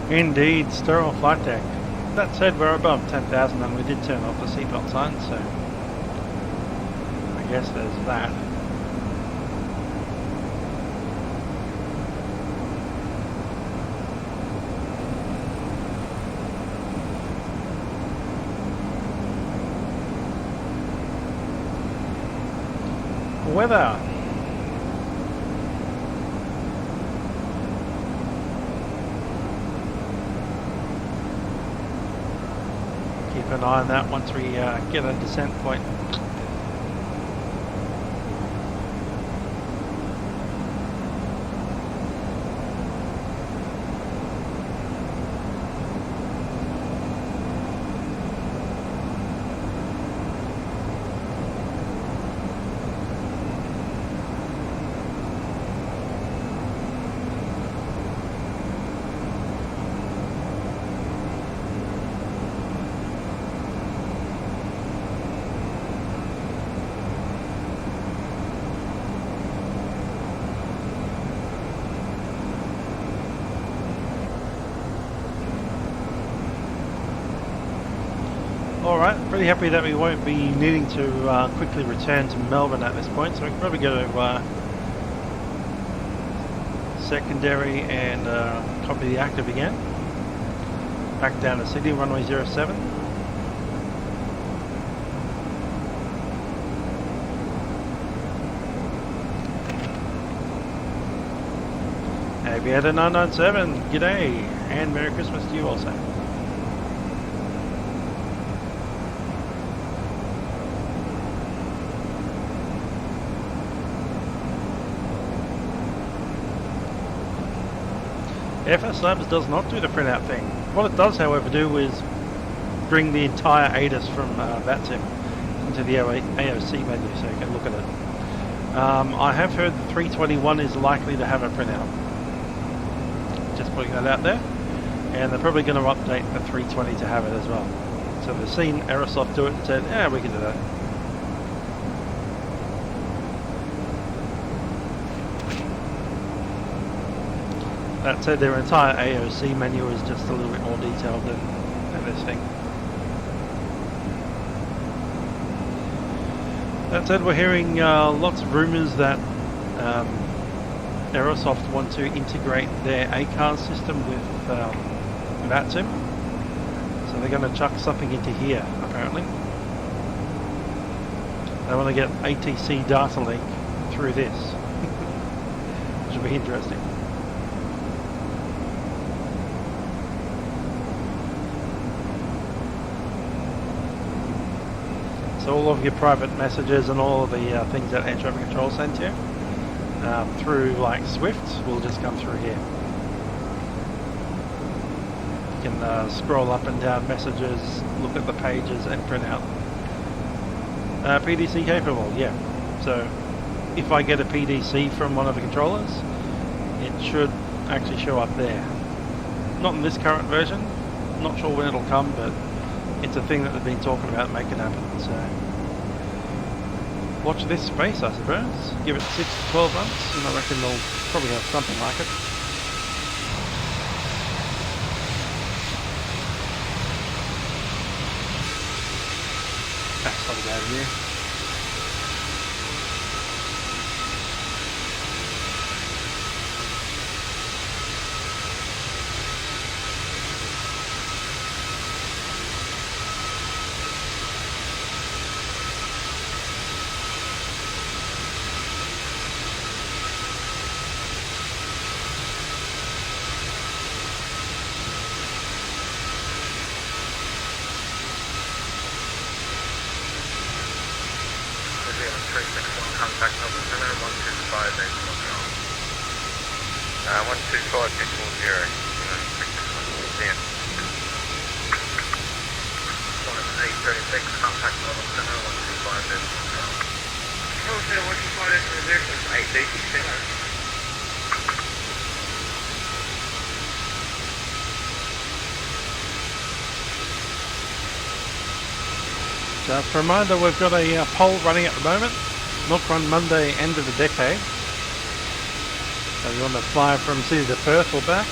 Indeed, sterile flight deck. That said, we're above 10,000 and we did turn off the seatbelt sign, so I guess there's that. Weather. Keep an eye on that once we get a descent point. Alright, pretty happy that we won't be needing to quickly return to Melbourne at this point, so we can probably go to secondary and copy the active again. Back down to Sydney, runway 07. Aviator 997, g'day, and Merry Christmas to you also. FS Labs does not do the printout thing. What it does, however, do is bring the entire ADIS from Vatsim into the AOC menu so you can look at it. I have heard the 321 is likely to have a printout. Just putting that out there. And they're probably going to update the 320 to have it as well. So they've seen Aerosoft do it and said, yeah, we can do that. That said, their entire AOC menu is just a little bit more detailed than this thing. That said, we're hearing lots of rumours that Aerosoft want to integrate their ACARS system with Vatsim. So they're going to chuck something into here, apparently. They want to get ATC data link through this, which will be interesting. So all of your private messages and all of the things that air traffic control sends you through like Swift will just come through here. You can scroll up and down messages, look at the pages and print out. PDC capable, yeah. So if I get a PDC from one of the controllers, it should actually show up there. Not in this current version, not sure when it'll come, but it's a thing that they've been talking about making happen, so watch this space, I suppose. Give it 6 to 12 months and I reckon they'll probably have something like it. That's not a bad view. Contact number center 125 840. 125 840. Dan. 836, contact model center 125 840. Oh, so 125 840, 886. Just a reminder, we've got a poll running at the moment. Milkrun Monday, end of the decade. So you want to fly from Sydney to Perth or back?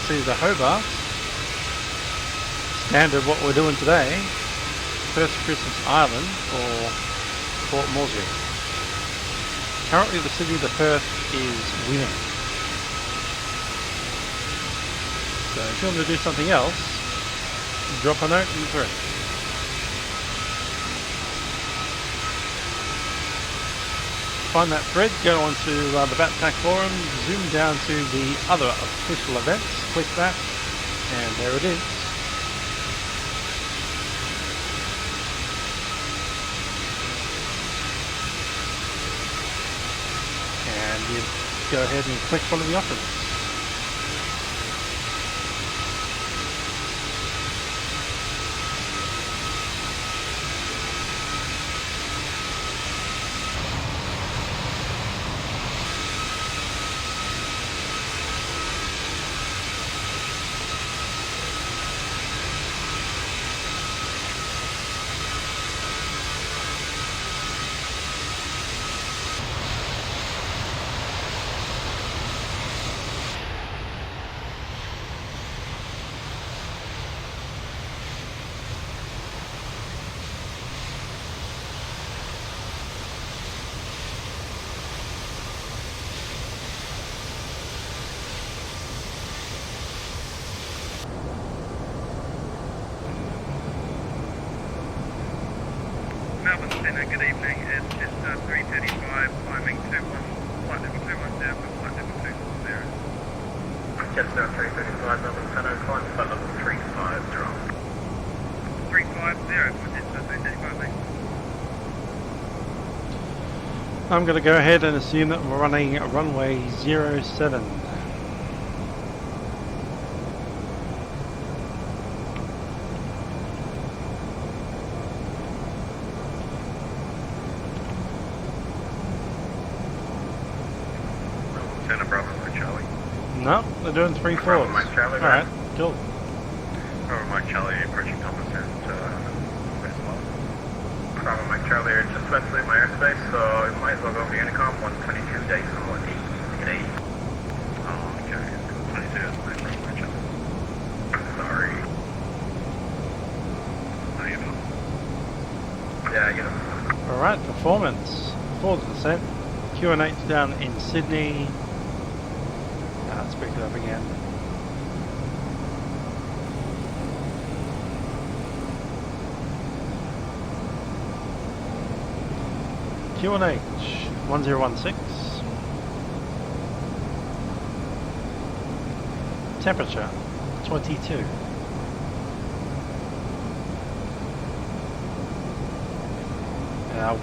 See the Hobart. Standard what we're doing today. Perth Christmas Island or Port Moresby. Currently the city of the Perth is winning. So if you want to do something else, drop a note in the thread. Find that thread, go onto the BatTac forum, zoom down to the other official events, click that, and there it is. And you go ahead and click one of the offers. Melbourne Sydney, good evening. It's just 3:35, climbing 21, flight level 210 for flight level 240. Just now 335, Melbourne Sydney, climb flight level 350. 350, for just 335, mate. I'm going to go ahead and assume that we're running runway 07. Center Bravo Mike Charlie. No, they're doing 3 Bravo fours. Mike Charlie. Alright, cool. Bravo Mike Charlie, approaching Thomas and West Mall. Bravo Mike Charlie, just about to leave my airspace, so you might as well go over the intercom, 122 days and 180. Oh, okay. 22 is my Bravo Mike Charlie. Sorry. No, you're not. Yeah, you know. Alright, performance. Before the descent. Q&H down in Sydney. Let's pick it up again. Q&H 1016. Temperature 22.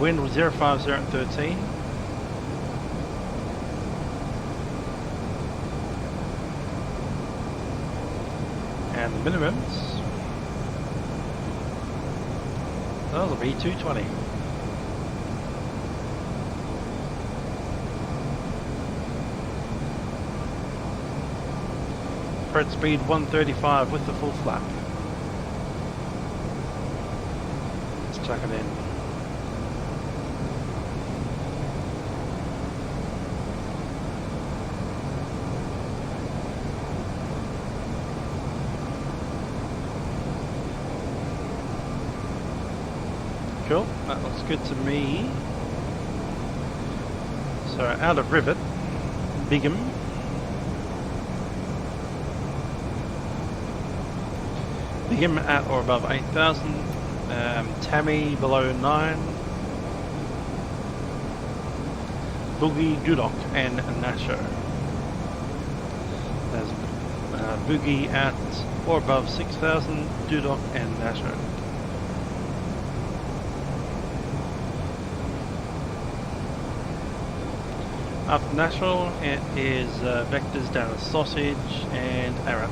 Wind was 050 at 13. And the minimums, those will be 220. Thread speed 135 with the full flap. Let's chuck it in. Cool, that looks good to me. So out of Rivet, Bigham. Bigham at or above 8,000. Tammy below 9. Boogie, Dudok and Nasho. There's Boogie at or above 6,000, Dudok and Nasho. Up National, it is Vectors down at Sausage and Arat.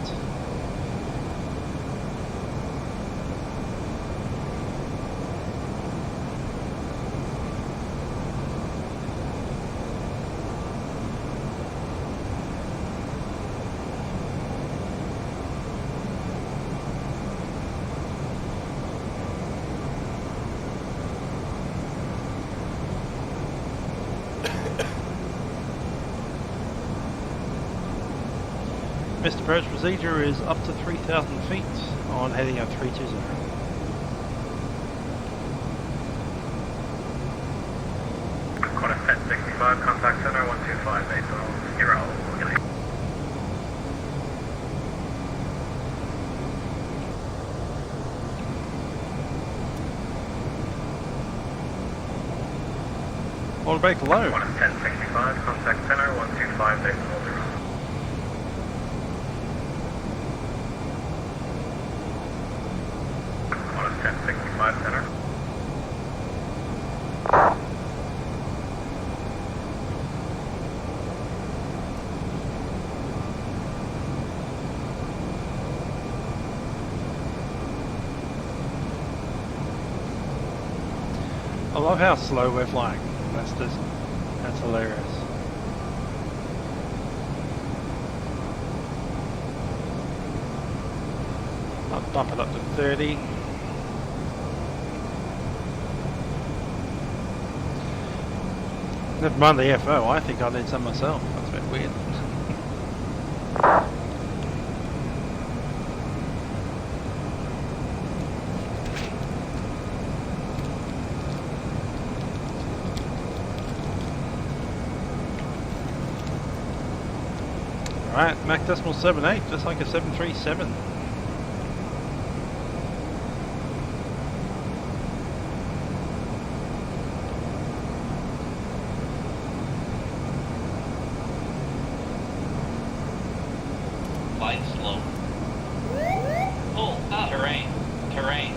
Missed approach procedure is up to 3,000 feet on heading of 320. Qantas 1065, contact center 12580. Order break low. Qantas 1065, contact center 12580. Qantas 1065 center. I love how slow we're flying. That's hilarious. I'll bump it up to 30. Never mind the FO, I think I need some myself. That's a bit weird. Alright, Mach decimal 78, just like a 737. Flight slow. Pull up. Terrain.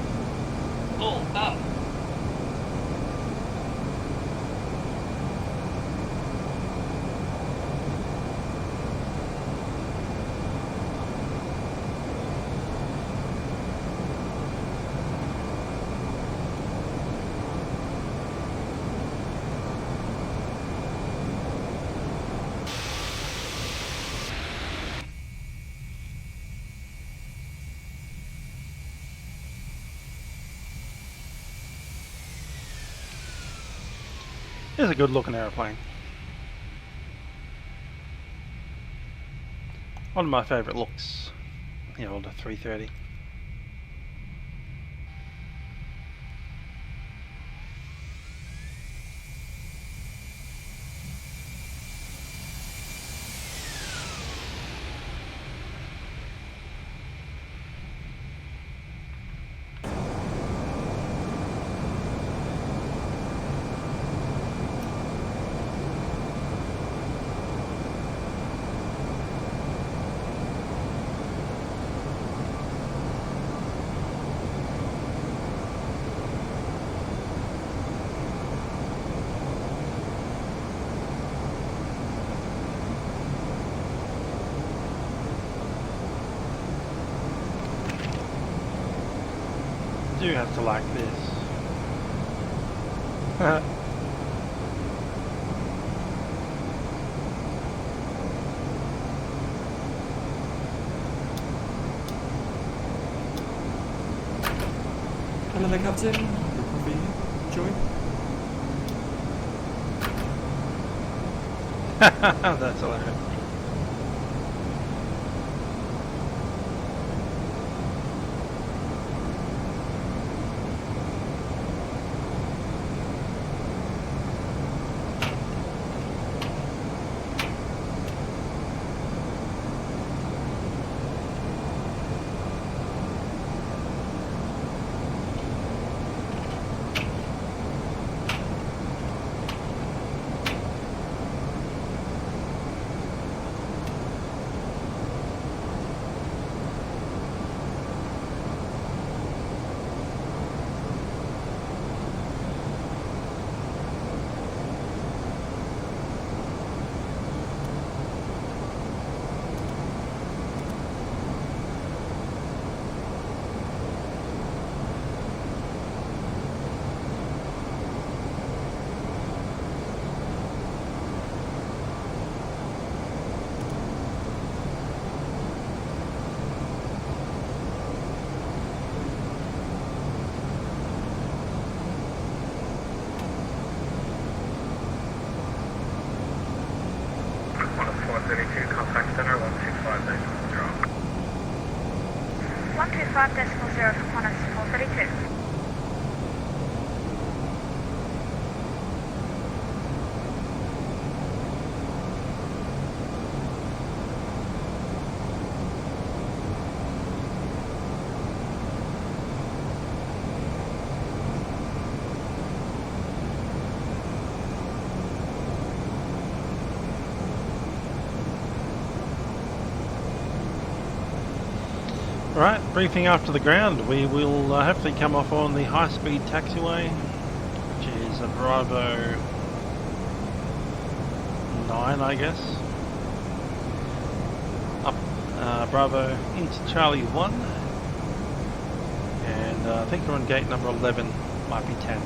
Pull up. It's a good looking aeroplane. One of my favourite looks, the older 330. Do have to like this. Hello there, Captain. Your coffee. Enjoy. That's hilarious. 5.0 for Qantas 432. Right, briefing after the ground. We will hopefully come off on the high-speed taxiway, which is a Bravo 9, I guess. Up Bravo into Charlie 1, and I think we're on gate number 11, might be 10.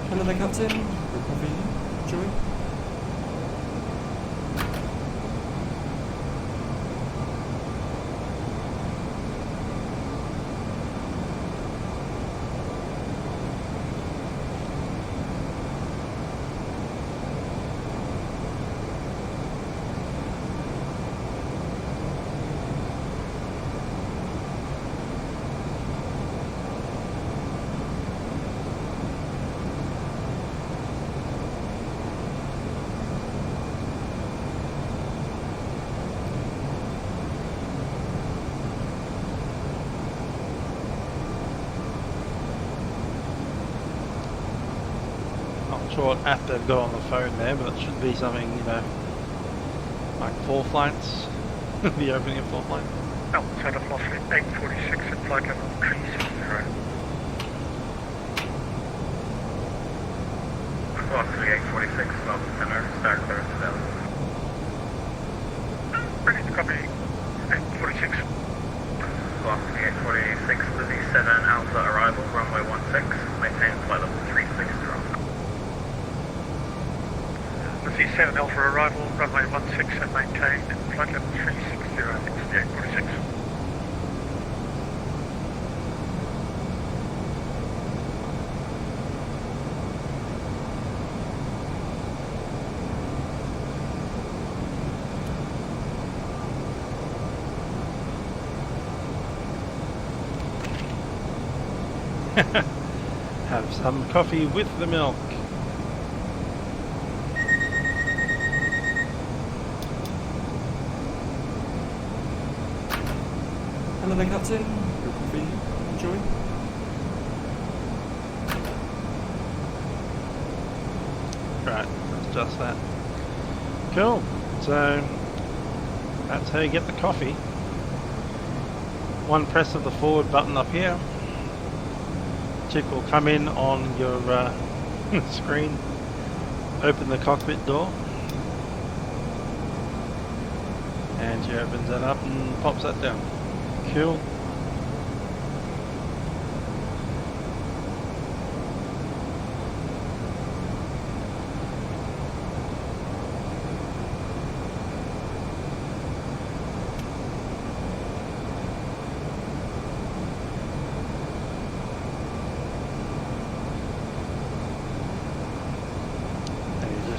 Hello there, Captain. Good coffee. Enjoy. Sure what app they've got on the phone there, but it should be something, you know, like 4 flights, the opening of 4 flights. Outside of Lockheed 846 at flight level 360. Velocity 846, level center, start clear to 7. Ready to copy 846. Velocity 846, Lizzie 7, Alpha arrival, runway 16, maintain flight level 360. Lizzie 7 Alpha arrival, runway 16 and maintain flight level 360, Velocity 846. Have some coffee with the milk. Hello there, Captain. Good coffee. Enjoy. Right, that's just that. Cool. So that's how you get the coffee. One press of the forward button up here. Chip will come in on your screen. Open the cockpit door. And she opens that up and pops that down. Cool.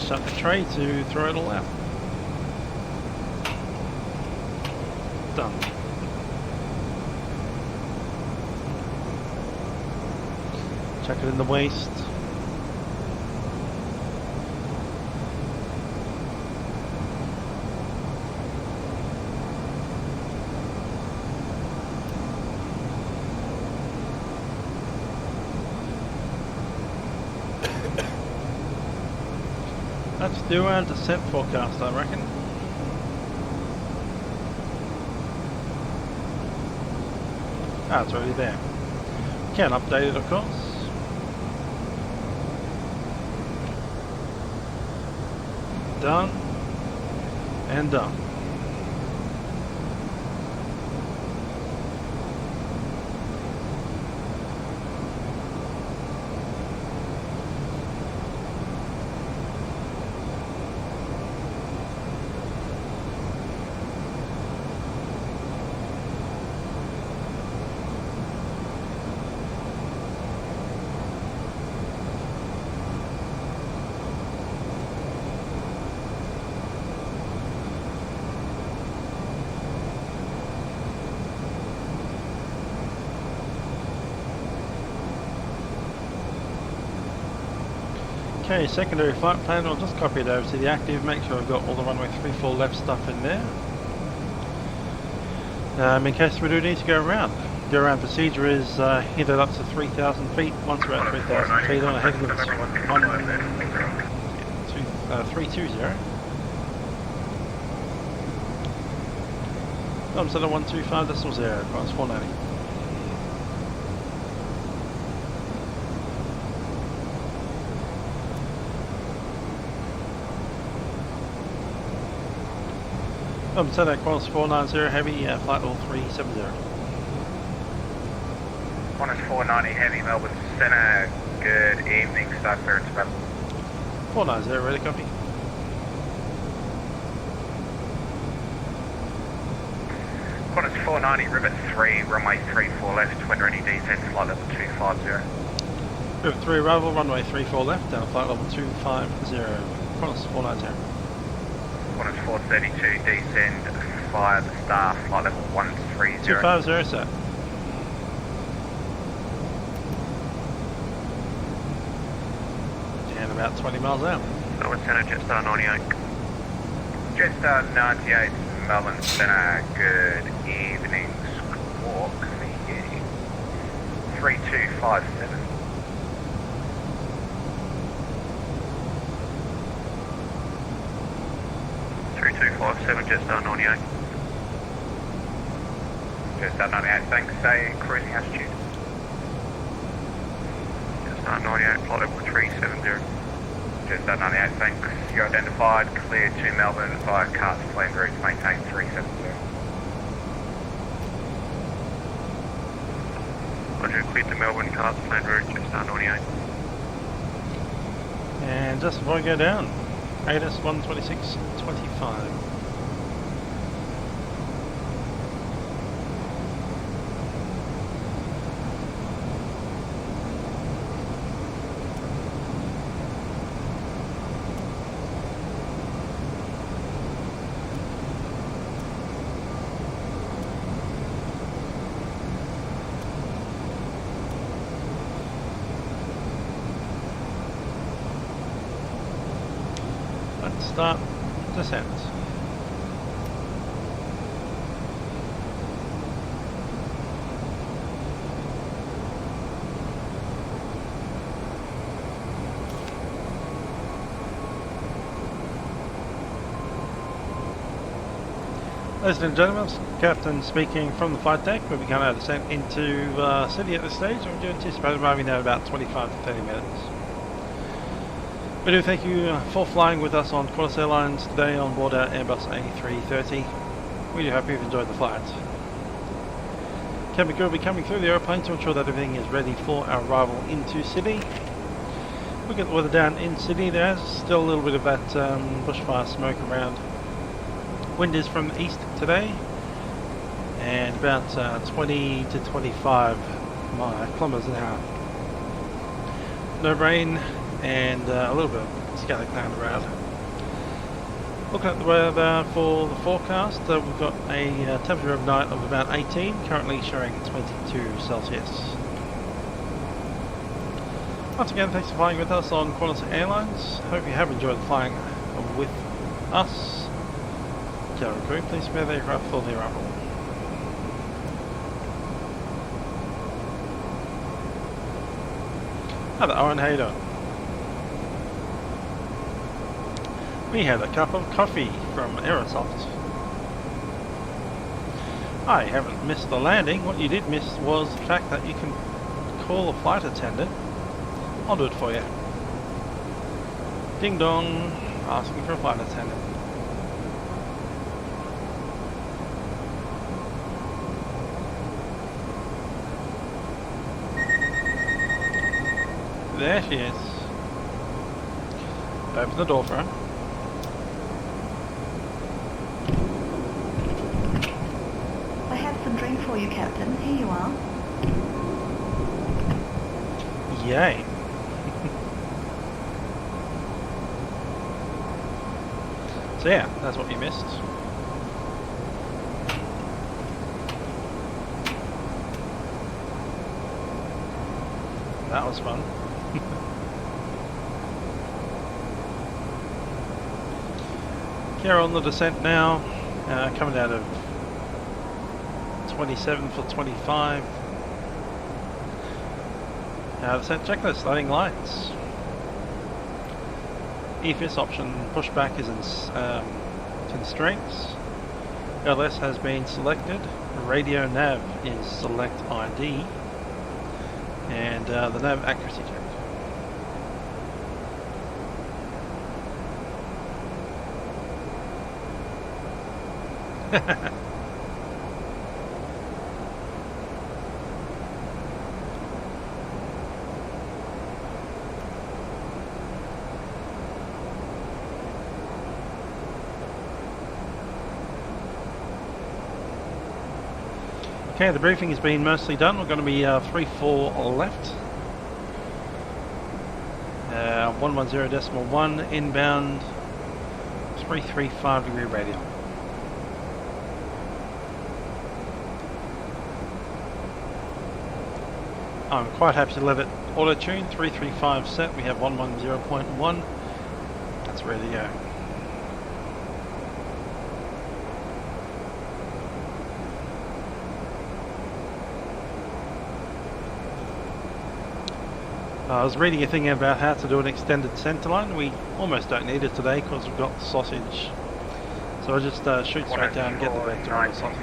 shut the tray to throw it all out. Done. Chuck it in the waste. Let's do our descent forecast, I reckon. Ah, it's already there. Can update it, of course. Done. And done. Okay, secondary flight plan, I'll just copy it over to the active, make sure I've got all the runway 34 left stuff in there. In case we do need to go around. Go around procedure is hit it up to 3,000 feet, once we're at 3,000 feet on a heading of 320. I'm set at 125.0, across 490. I'm set at Qantas 490 heavy, flight level 370. Qantas 490 heavy, Melbourne Centre, good evening, start clearance about 490, ready, copy. Qantas 490, rivet 3, runway 34 left, when ready, descend, flight level 250. Rivet 3 arrival, runway 34 left, down flight level 250, Qantas 490. Qantas 432, descend, fire the star, flight level 130. 250, sir. And about 20 miles out. Melbourne Centre, Jetstar 98. Jetstar 98, Melbourne Centre, good evening, squawk for you. 3257. Jetstar 98. Jetstar 98, thanks. Say cruising altitude. Jetstar 98, flight level 370. Jetstar 98, thanks. You're identified, clear to Melbourne via carts planned route, maintain 370. Roger, clear to Melbourne, carts planned route, Jetstar 98. And just before I go down, ATIS 126.25. Start descent. Ladies and gentlemen, Captain speaking from the flight deck. We'll be coming out of descent into Sydney at this stage, and we do anticipate arriving there in about 25 to 30 minutes. We do thank you for flying with us on Qantas Airlines today on board our Airbus A330. We do hope you've enjoyed the flight. Cabin crew will be coming through the aeroplane to ensure that everything is ready for our arrival into Sydney. Look at the weather down in Sydney. There's still a little bit of that bushfire smoke around. Wind is from the east today, and about 20 to 25 kilometers an hour. No rain, and a little bit of scattered cloud around. Looking at the weather for the forecast, we've got a temperature overnight of about 18, currently showing 22 Celsius. Once again, thanks for flying with us on Qantas Airlines. Hope you have enjoyed flying with us. General crew, please prepare the aircraft for the arrival. Hi there, Owen, how you doing? We had a cup of coffee from Aerosoft. I haven't missed the landing. What you did miss was the fact that you can call a flight attendant. I'll do it for you. Ding dong, asking for a flight attendant. There she is. Open the door for her. I have some drink for you, Captain. Here you are. Yay. So yeah, that's what you missed. That was fun. Here on the descent now, coming out of 27 for 25. Descent checklist, lighting lights. EFIS option pushback is in constraints. LS has been selected. Radio nav is select ID. And the nav accuracy check. Okay, the briefing has been mostly done. We're going to be 3-4 left. 110.1 inbound, 335 degree radial. I'm quite happy to let it auto tune. 335 set. We have 110.1. That's ready to go. I was reading a thing about how to do an extended centerline. We almost don't need it today because we've got the sausage. So I'll just shoot straight down and get the vector on the sausage.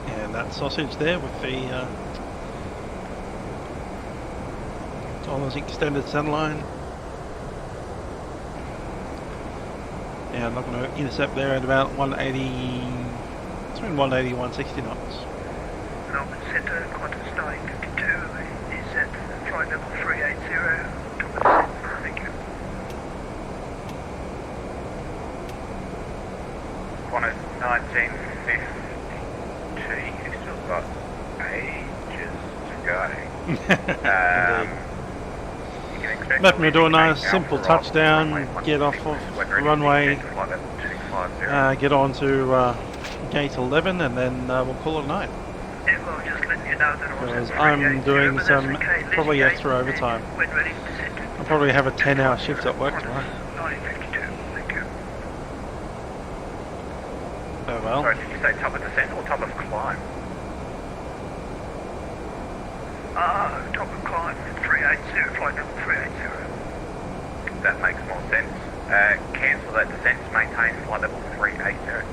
And that sausage there with the on the extended centerline. Yeah, I'm not going to intercept there at about 180, between 180 and 160 knots. Melbourne Centre, Qantas 952 is at flight level 380. Thank you. Qantas 1950, you've still got ages to go. Let me do a nice simple touchdown, get off of the runway, get on to gate 11 and then we'll call it a night. Because I'm doing some probably extra overtime. I'll probably have a 10-hour shift at work tomorrow. Oh well. Sorry, did you say top of descent or top of climb? Top of climb, 380, flight level 380. That makes more sense. Cancel that descent, maintain flight level 380.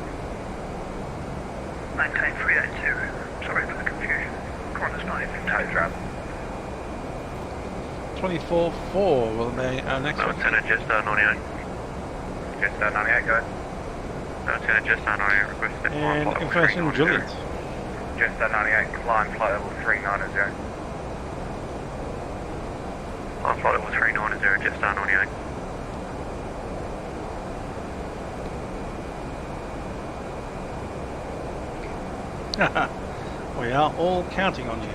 Maintain 380. Sorry for the confusion. Qantas 950. No trouble. 24-4 will be our next one. Lieutenant Jetstar 98. Jetstar 98, go ahead. Lieutenant Jetstar 98, request step and information Juliet. Jetstar 98, climb flight level 390. Climb flight level 390, Jetstar 98. We are all counting on you.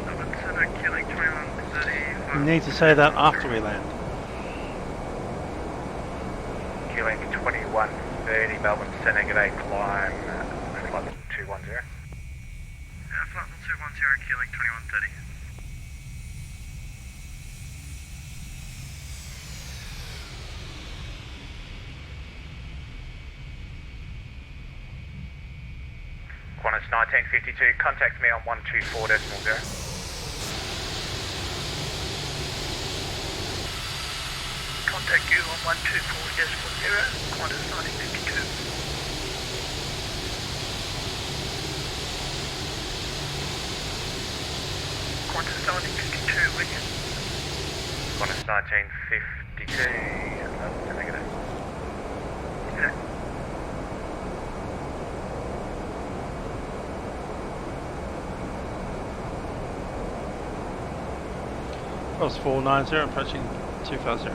Melbourne Centre, killing 2130. You need to say that after we land. Killing 2130, Melbourne Centre, g'day, climb, flight level 210. Flight level 210, killing 2130. Qantas 1952, contact me on 124.0. Contact you on 124.0, Qantas 1952. Qantas 1952, will you? Qantas 1952, that's negative. Yeah. Cross 490, approaching 250.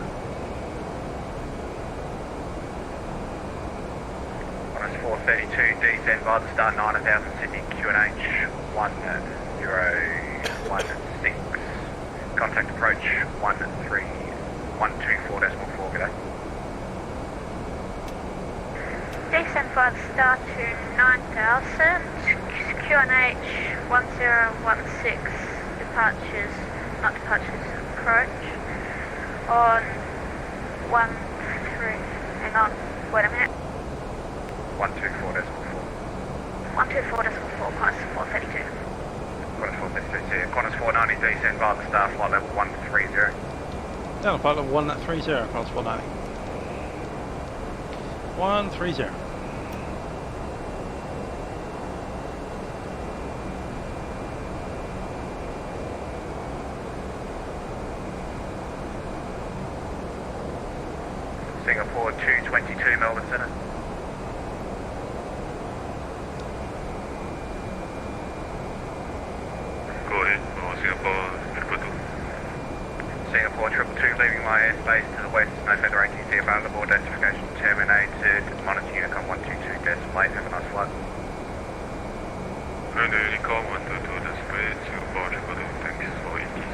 Qantas 432, descend via the star 9000 Sydney QNH 1016. Contact approach 124.4, g'day. Descend via the star to 9000, QNH 1016, departures, not departures, approach on 13, hang on, wait a minute. 124.4. 124.4, Qantas 432. Qantas 432, Qantas 490, descend via the star, flight level 130. Down flight level 130, across 490. 130. Singapore 222, Melbourne Centre. Go ahead, Singapore, Singapore 222, leaving my airspace to the west, no further ATC available, identification terminated, monitor Unicom 122, Deskpins, have a nice flight. And Unicom 122, display, Singapore, thanks for ETC.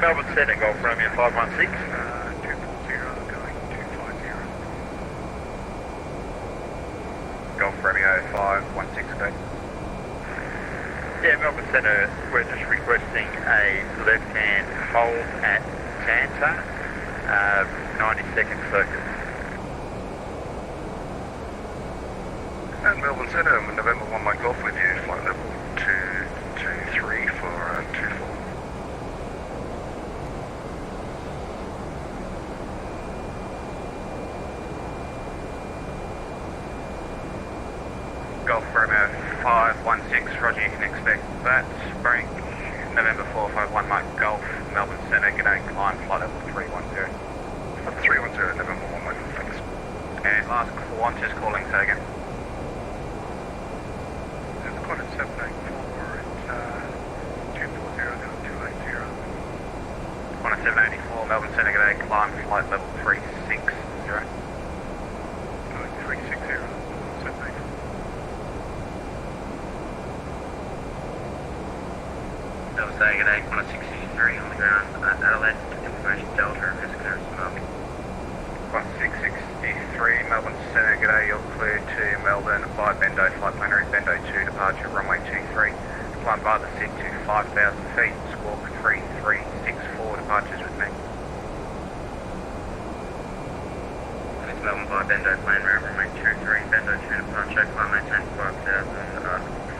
Melbourne Centre, Golf Romeo 516. 240, going 250. Golf Romeo 516, go. Yeah, Melbourne Centre, we're just requesting a left-hand hold at Santa, 90-second circuit. And Melbourne Centre, November 1 Mike Golf with you, flight level 223 for 24. Golf Romeo 516, roger, you can expect that. Break, November 451 Mike Golf, Melbourne Centre, g'day, climb, flight level 310. 310, November 1 Mike Golf, thanks. And last Qantas calling, say again. It's Qantas 784, it's 240, now 280. Qantas 784, Melbourne Centre, g'day, climb, flight level 360. 360, 784. They'll say g'day, Qantas 663 on the ground, Adelaide, information Delta, has clearance to Melbourne. Qantas 663, Melbourne Centre, g'day, you're clear to Melbourne by Bendo, flight planner Bendo 2, departure runway 23, climb by the SID to 5,000 feet, squawk 3364, departures with me. It's Melbourne by Bendo, plane runway 23, Bendo 2, departure, climb maintain 5,000,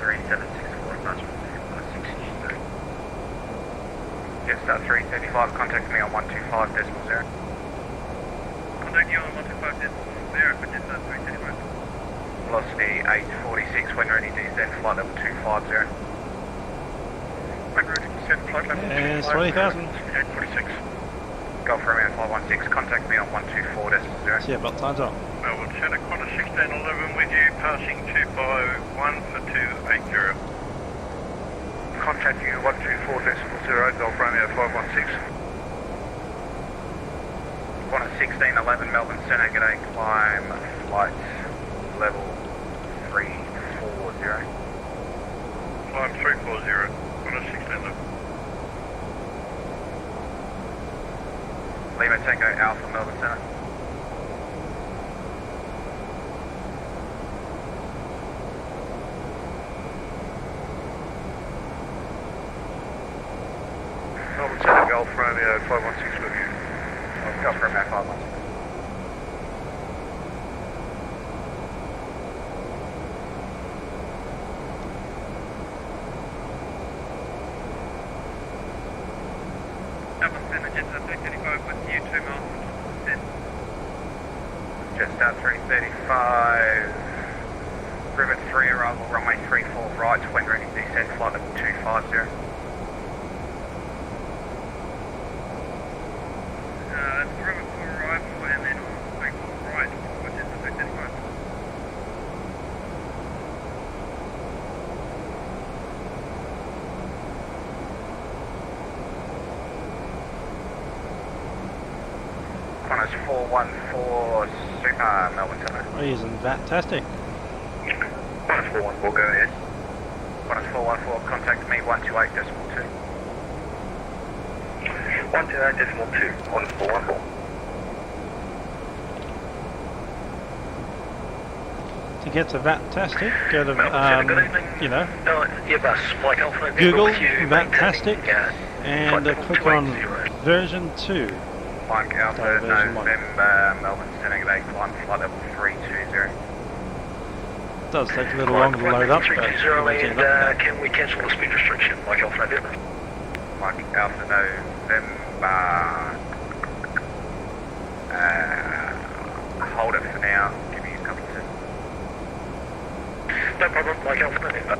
3764, departure with me. Jetstar 335, contact me on 125.0. Contact you on 125.0 for Jetstar 335. Velocity 846, when ready, descend, flight level 250. When ready, descend, flight level 250. Yes, 20,000. 846. Golf Romeo 516, contact me on 124.0. See about time's up. Melbourne Centre, Qantas 1611 with you, passing 251 for 280. Contact you 124.0, Golf Romeo 516. Qantas 1611, Melbourne Centre, g'day, climb, flight level 340. Climb 340, Qantas 16 level. Lima Tango Alpha Melbourne Centre. Melbourne Centre Golf Romeo 516 with you. Golf Romeo 516. Melbourne Centre Jetstar 335 with you, 2 miles. Jetstar 335. Rivet 3 arrival, runway 34 right, wind ready descent, flight level 250. That's Rivet 4 arrival and then on 34 right, which is the 335. Qantas 414 Super Melbourne Centre. Isn't fantastic. Qantas 414, go ahead. Qantas 414, contact me 128.2. 128.2, Qantas 414. To get to Vatastic, go to, you know, Airbus, Mike Alpha, Google Vatastic and click on version 2. Mike Alpha, November, Melbourne Centre, g'day, climb flight level 320. It does take a little longer to load up, but can we cancel the speed restriction, Mike Alpha, November? Mike Alpha, November, hold it for now, give me a couple of seconds. No problem, Mike Alpha, November.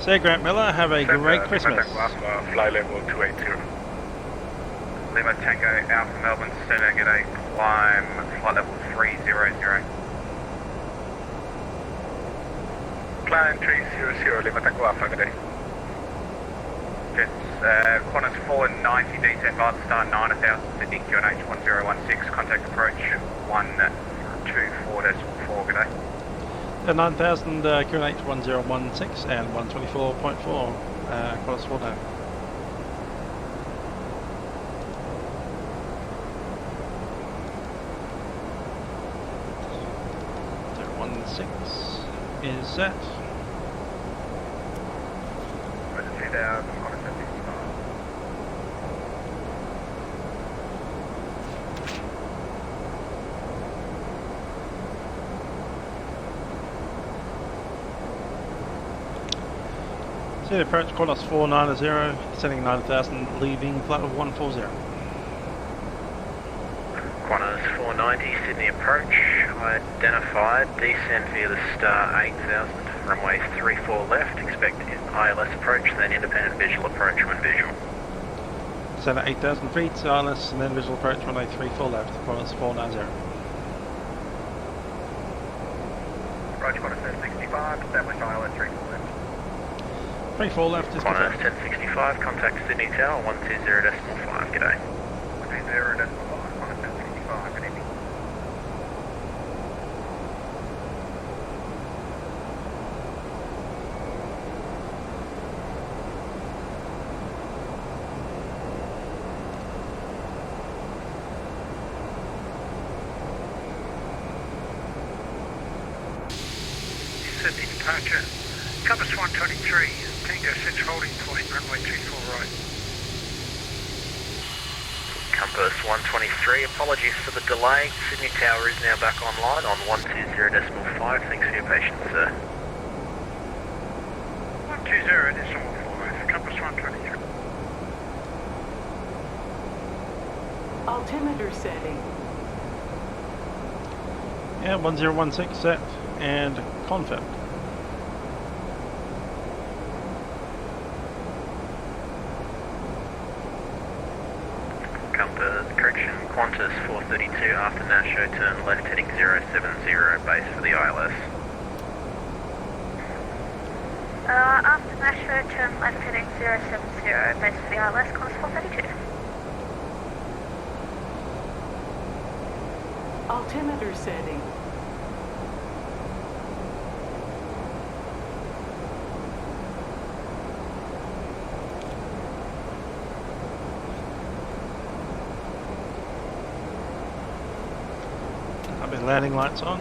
So Grant Miller, have a great Christmas. Fly level 280. Lima Tango Alpha Melbourne Centre, g'day, climb flight level 300. Climb 300, Lima Tango Alpha, g'day. Jets, Qantas 490, descent via the star 9000, Sydney, QNH 1016, contact approach 124.4, g'day. 9000 QNH 1016 and 124.4 Qantas 490. Is set. Roger 2000, Qantas 55. So the approach Qantas 490, descending 9000, leaving flight of 140. Qantas 490, Sydney approach, identified, descent via the star 8000, runway 34 left, expect ILS approach, then independent visual approach when visual. Descend at 8000 feet, ILS, and then visual approach, runway 34 left, Qantas 490. Approach Qantas 1065, establish ILS 34 left. 34 left is Qantas 1065, contact Sydney Tower 120.5, g'day. 120.5, Qantas 1065, good evening. Sydney departure. Compass 123, Tango 6 holding point, runway 24 right. Compass 123, apologies for the delay. Sydney Tower is now back online on 120.5. Thanks for your patience, sir. 120.5, Compass 123. Altimeter setting. Yeah, 1016 set and confirm. Compass, correction, Qantas 432 after Nasho, turn left heading 070, base for the ILS. After Nashville, turn left heading 070, base for the ILS, Qantas 432. Altimeter setting. landing lights on.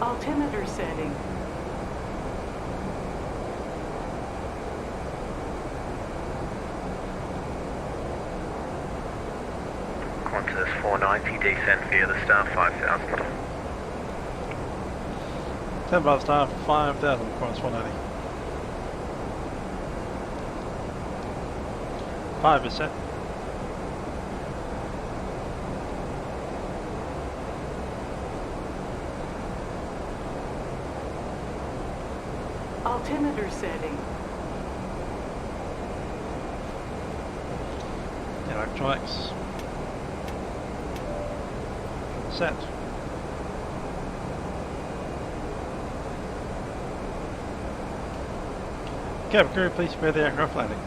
Altimeter setting. Qantas 490, descend via the star 5000. 10 by the star 5000, Qantas 490. 5%. Altimeter setting. Electronics. Set. Cabin crew, please prepare the aircraft landing.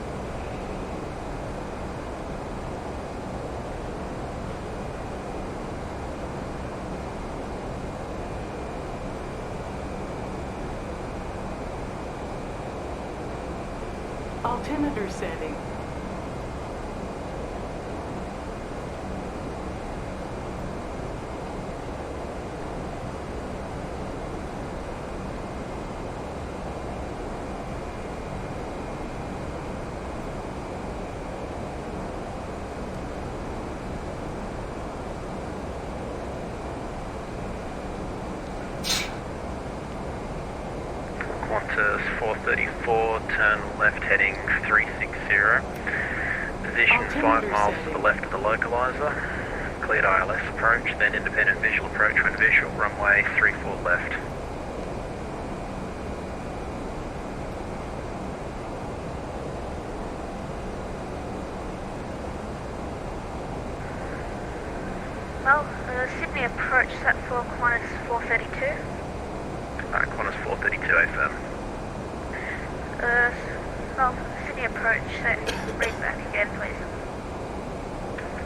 Altimeter setting. Qantas 434, turn left heading 360. Position 5 miles to the left of the localizer. Cleared ILS approach, then independent visual approach when visual, runway 34 left. Well, Sydney approach set for Qantas 432. Qantas 432, affirm. Well, Sydney approach set, read back again, please.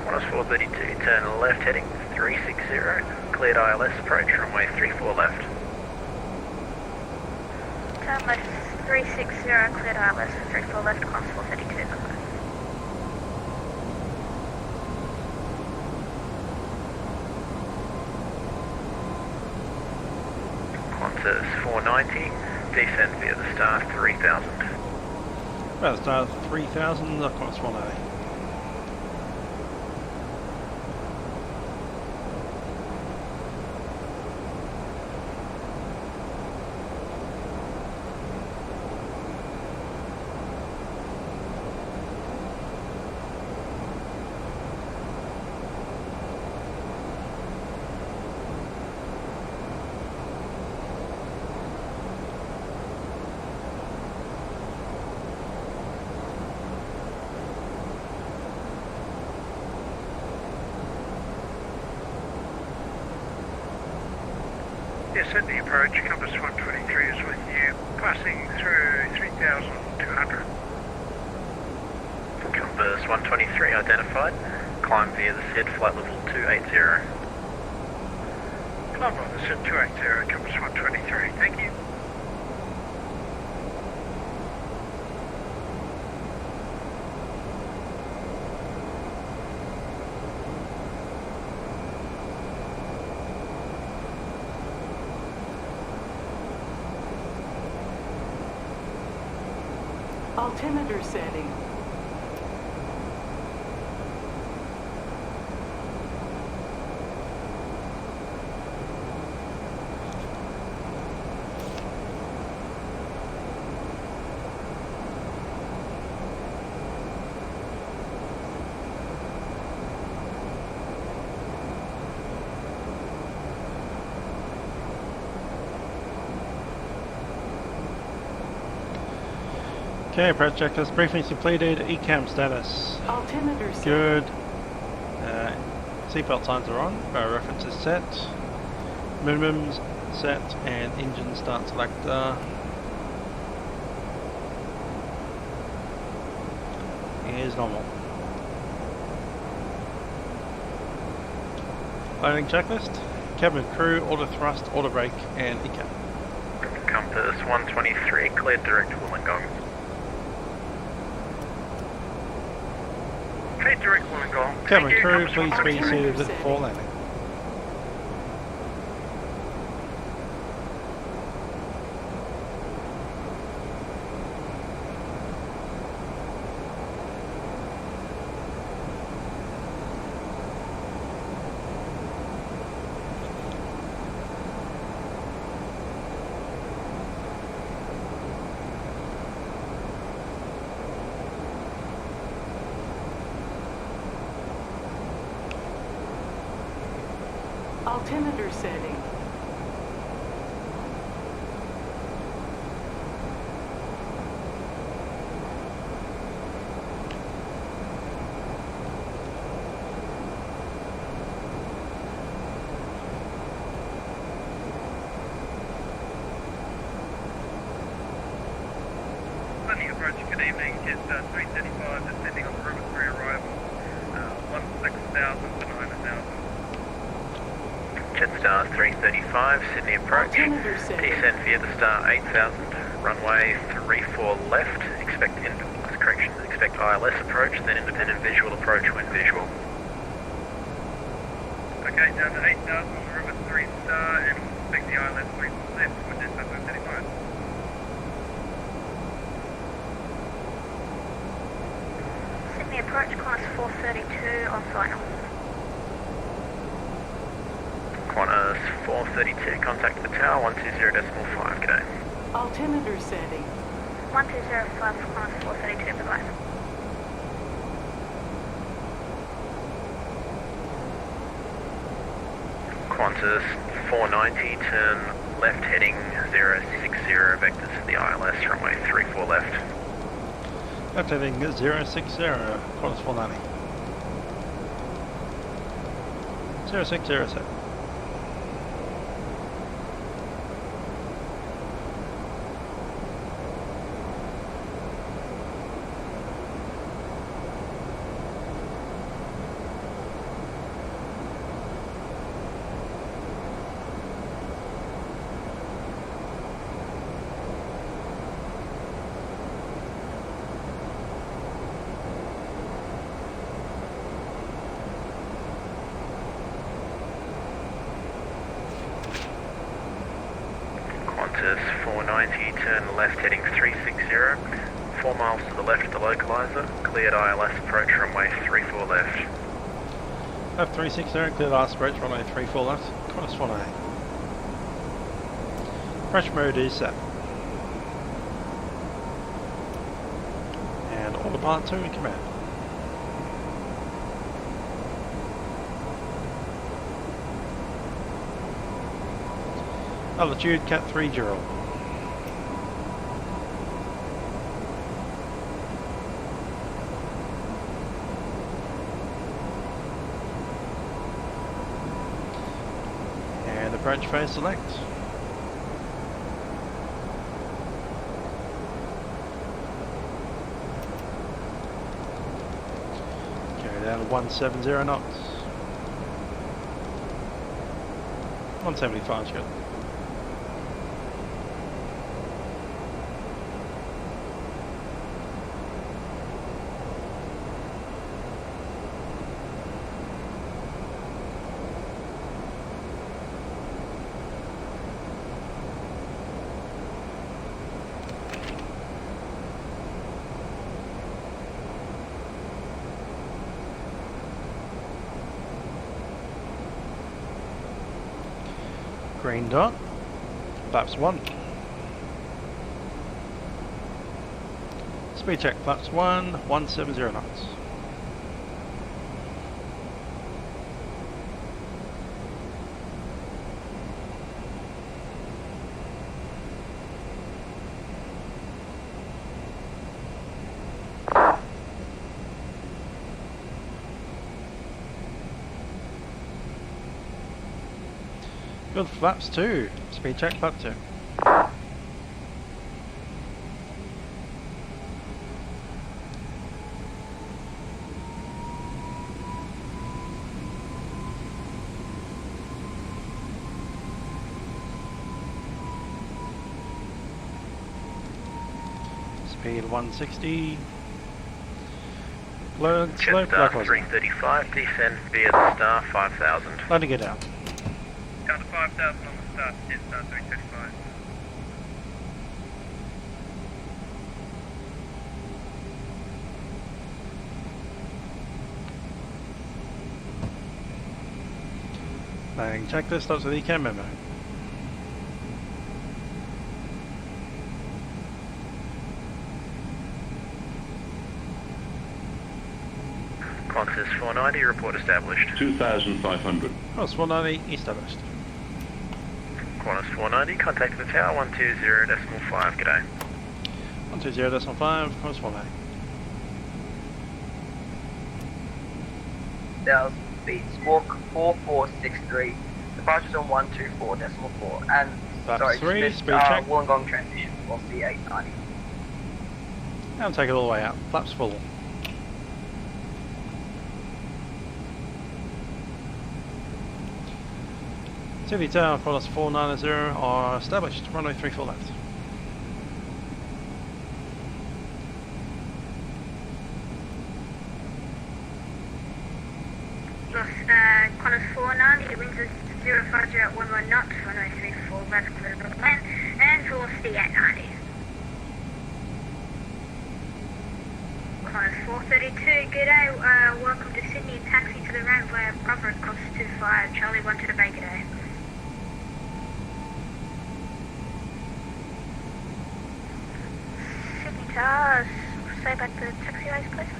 Qantas 432, turn left heading 360. Cleared ILS approach, runway 34 left. Turn left 360, cleared ILS 34 left, Qantas 432. Qantas 490, descend via the star 3000. Well, the star 3000, Qantas 490. Yes, Sydney approach, Compass 123 is with you, passing through 3,200. Compass 123 identified. Climb via the SID, flight level 280. Climb on the SID 280, Compass 123, thank you. Altimeter setting. Okay, approach checklist briefing completed. ECAM status. Altimeter set. Good. Seatbelt signs are on. References set. Minimums set and engine start selector is normal. Loading checklist. cabin crew, auto thrust, auto brake, and ECAP. Compass 123, cleared direct to Wollongong. Okay, direct Wollongong. Cabin Thank you, crew, Compass please be 123. seated for landing. Altimeter setting. Sydney approach, good evening. It's 335, descending on the River 3 arrival. 16,000 to 9,000. Jetstar 335, Sydney approach. Descend via the Star 8000, runway 34 left. Expect ILS approach, then independent visual approach when visual. Okay, down to 8,000 on the River 3 Star and expect the ILS 3 left with Jetstar 335. Sydney approach, Qantas 432 on final. Qantas 432, contact the tower 120.5, g'day. Altimeter setting. 1205 for Qantas 432, bye-bye. Qantas 490, turn left heading 060, vectors for the ILS, runway 34 left. Left heading 060, Qantas 490. 0607. Qantas 490, turn left heading 360, 4 miles to the left of the localizer, cleared ILS approach runway 34 left. Left 360, cleared ILS approach runway 34 left, Qantas 490. Approach mode is set. And autopilot 2 in command. Altitude Cat 30. And approach phase select. Carry down to 170 knots. 175 is good. Green dot, flaps 1. Speed check, flaps 1, 170 knots. Good, flaps 2. Speed check, flap 2. speed 160. Load Jet slope star likewise. 335, descend via the star 5000. Letting it out. Down to 5,000 on the start, jet star 335. Playing checklist stops with ECAM memo. Qantas 490, report established. 2,500. Cross 190, established. Qantas 490, contact the tower 120.5, g'day. 120.5, cross 190. 1,000 feet, squawk 4463, departures on 124.4, and Flaps sorry, 3, dismissed, speed check. Wollongong transition, we'll see 890. And take it all the way out. Flaps full. Sydney Tower, Qantas 490 are established. Runway 34 left. Qantas 490, winds of 050 at 11 knots, runway 34 left, clear of the plan, and velocity 890. Qantas 432, g'day, welcome to Sydney, taxi to the ramp via Bravo, cross 25, Charlie 1 to the bay, g'day. Sydney Towers, say back the taxiways, please.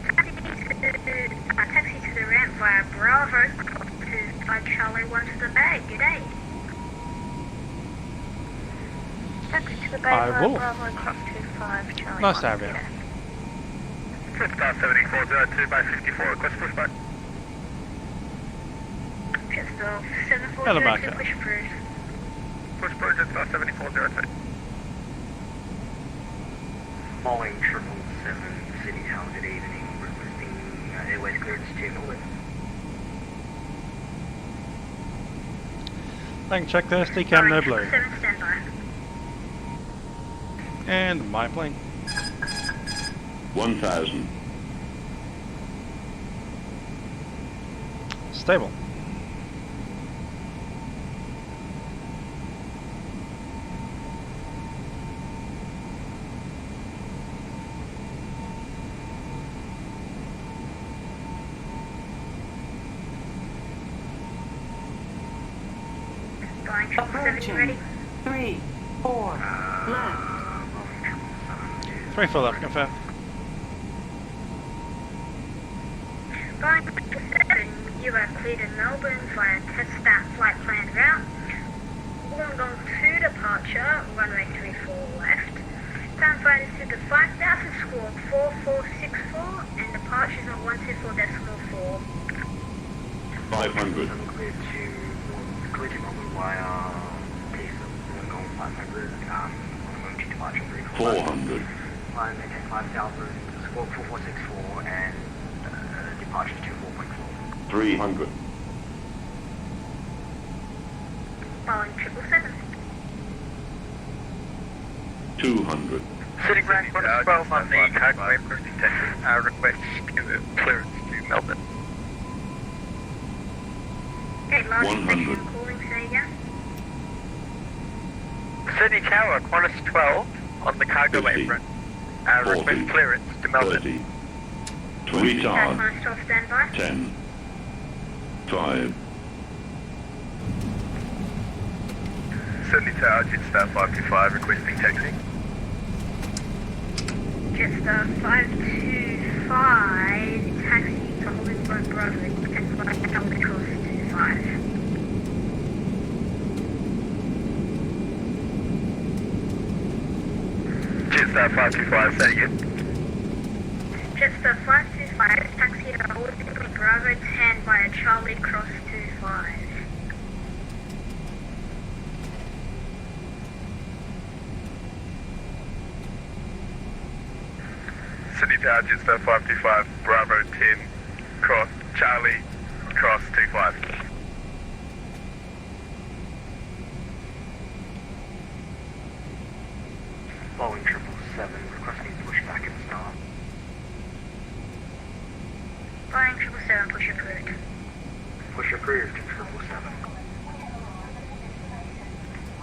Taxi to the ramp via Bravo, cross 25, Charlie 1 to the bay, g'day. Taxi to the bay I via will. Bravo, cross 25, Charlie Nice 1 to have to you. the bay. Star 7402 by 54, request pushback. Pistol Hello, 7402, Marco. push approved. Push approach at star 7402. Following 777, Sydney Tower, good evening, requesting airways clearance to Melbourne. Playing checklist, ECAM no blue. 7 standby. And my plane. 1,000. Stable. Flying 777 ready. 3, 4, left. 3 full left, confirm. Flying 7, you are cleared in Melbourne via test start flight plan route. Wollongong 2 departure, runway 34 left. Time fighters to the 5000 squawk 4464 and departures on 124.4. 500. Clear to Melbourne via Wollongong 500, Wollongong 2 departure 34 left. 400. Flying maintain 5000, squawk 4464 and departure to 4.4. 300. Following 777. 200. Sitting rank 12 on the cargo approaching taxi, request clearance to Melbourne. Okay, large 100. station calling, say again. Sydney Tower, Qantas 12 on the cargo 50, apron, 40, request clearance to Melbourne. 30. Retard. Qantas 12 standby. 10. 5. Sydney Tower, Jetstar 525, requesting taxi. Jetstar 525, taxi to Hollywood Broadway, and flight Delta course 25. Jetstar 525, say again. Jetstar 525, taxi to Hollywood Bravo 10 via Charlie Cross 25. Sydney Tower, Jetstar 525, Bravo 10, cross Charlie, cross 25.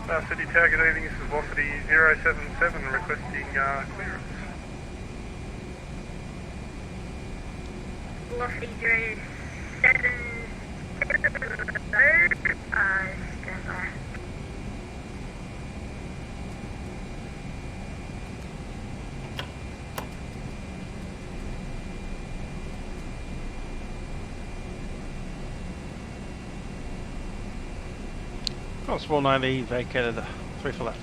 City Tower, good evening. This is Velocity 077 requesting clearance. Velocity 077, stand by. Course 490 vacated 3 for left.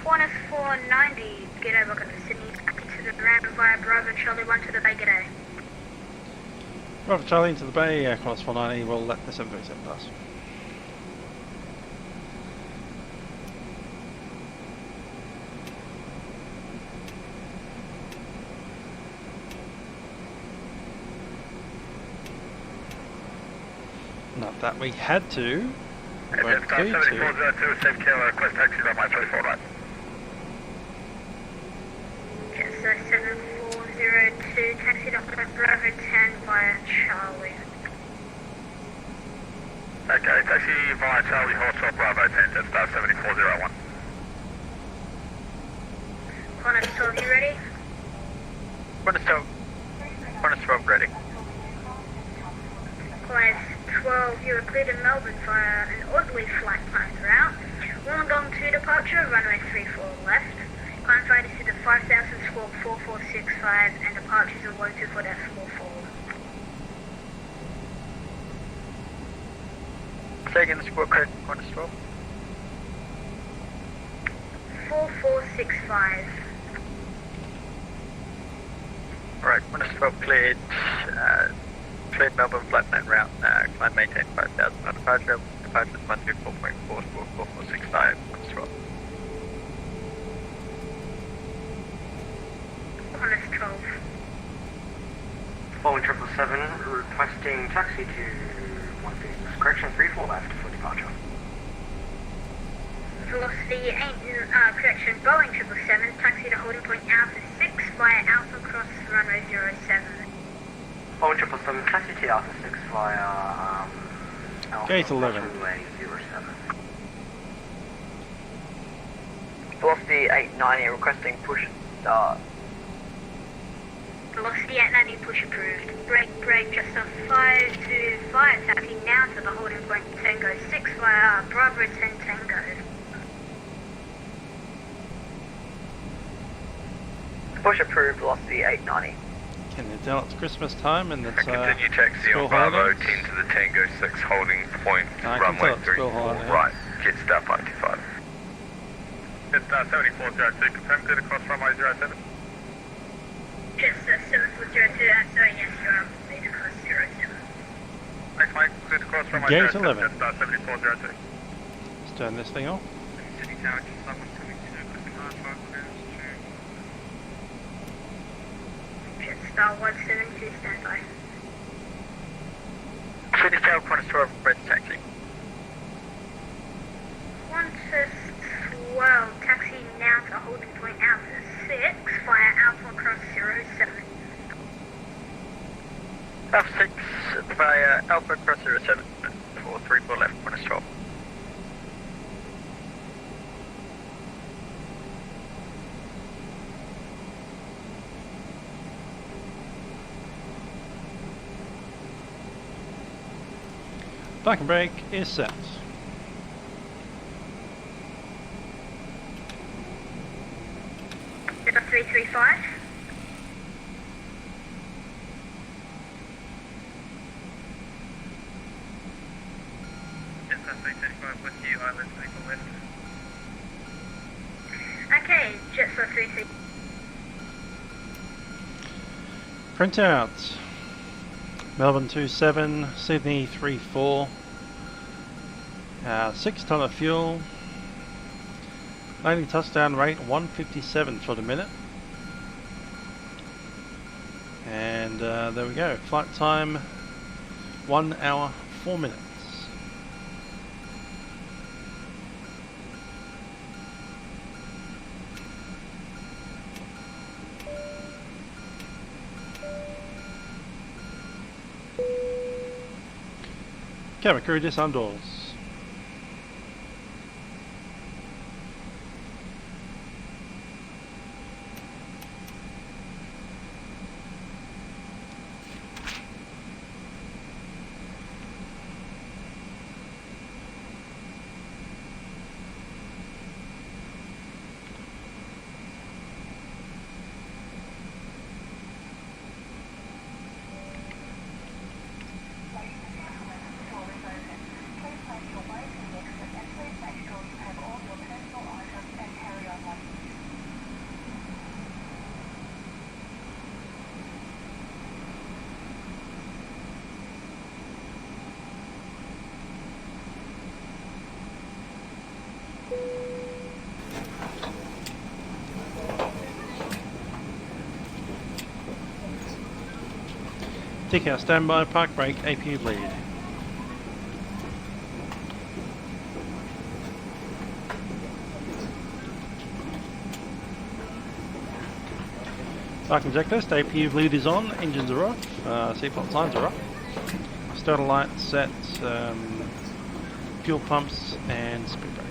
Qantas 490, get over to Sydney, to the ground via Bravo Charlie 1 to the Bay, g'day. Bravo Charlie into the bay, course 490, we'll let the 737 pass. Not that we had to. We weren't due to. 7402, safe kilo, request taxi on my 34 right. Yes, so 7402, taxi to Bravo 10 via Charlie. Okay, taxi via Charlie Hotel Bravo 10, Jetstar 7401. Qantas 12, you ready? Qantas 12 ready. Qantas 12, you are cleared in Melbourne via an orderly flight planned route. Wollongong 2 departure, runway 34 left. Climb flight is to the 5000 squawk 4465 and departures are 124 decimal forward. Say again the squawk code, Qantas 12. 4465. Alright, Qantas 12 cleared. Cleared Melbourne flight plan route, climb maintain 5000 on departure, departure 124.4, squawk 4465, Qantas 12. Qantas 12. Following 777, requesting taxi to 1 correction 34 left for departure. Velocity 8, correction, Boeing 777, taxi to holding point Alpha 6 via Alpha cross runway 07. Following 777, taxi to Alpha 6 via Alpha Gate 11. runway 07. Velocity 890, requesting push start. Velocity 890, push approved. Brake just off 525, taxi now to the holding point Tango 6 via Bravo 10 Tango. Push approved, velocity 890. Can you tell it's Christmas time and it's Continue taxi school on Bravo holidays? 10 to the Tango 6 holding point, I can runway tell it's 34 school holidays. right, Jetstar 525. Jetstar 7402, confirm clear across runway 07. Jetstar 7402, sorry, yes, you are cleared across 07. Thanks mate, cleared across runway Gate 07, 11. Jetstar 7402. Let's turn this thing off. City Tower, just someone coming to requesting hard drive clearance to... Jetstar 172, stand by. City Tower, Qantas 12, red taxi. Qantas 12, taxi now to holding point Alpha 6 via Alpha cross 07. Alpha 6 via Alpha cross 07, 434 left, Qantas 12. Back and brake is set. Jetstar 335. Jetstar 335, with you, Island, vehicle left. Okay, Jetstar 335. Printout. Melbourne 27, Sydney 34. 6 tonne of fuel. Landing touchdown rate 157 for the minute. And there we go. Flight time 1 hour 4 minutes. Camera crew disarm doors. Takeoff standby, park brake, APU bleed. Parking checklist, APU bleed is on, engines are off, seatbelt signs are off. Starter lights set, fuel pumps and speed brake.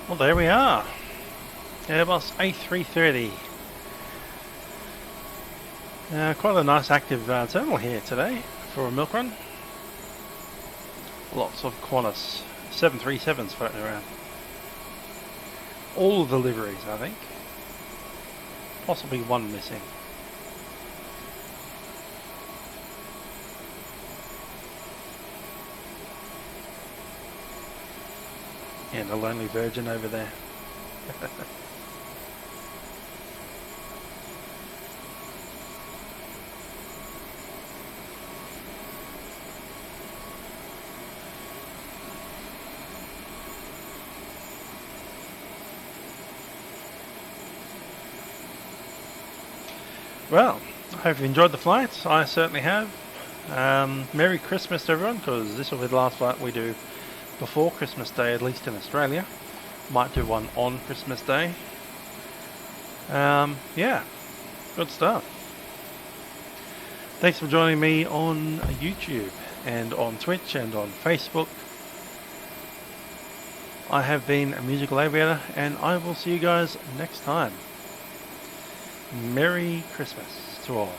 Well, there we are. Airbus A330. Quite a nice active terminal here today for a Milkrun. Lots of Qantas 737s floating around. All of the liveries, I think. Possibly one missing. And a lonely virgin over there. Well, I hope you enjoyed the flights. I certainly have. Merry Christmas to everyone, because this will be the last flight we do before Christmas Day, at least in Australia. Might do one on Christmas Day. Yeah, good stuff. Thanks for joining me on YouTube and on Twitch and on Facebook. I have been a musical aviator, and I will see you guys next time. Merry Christmas to all.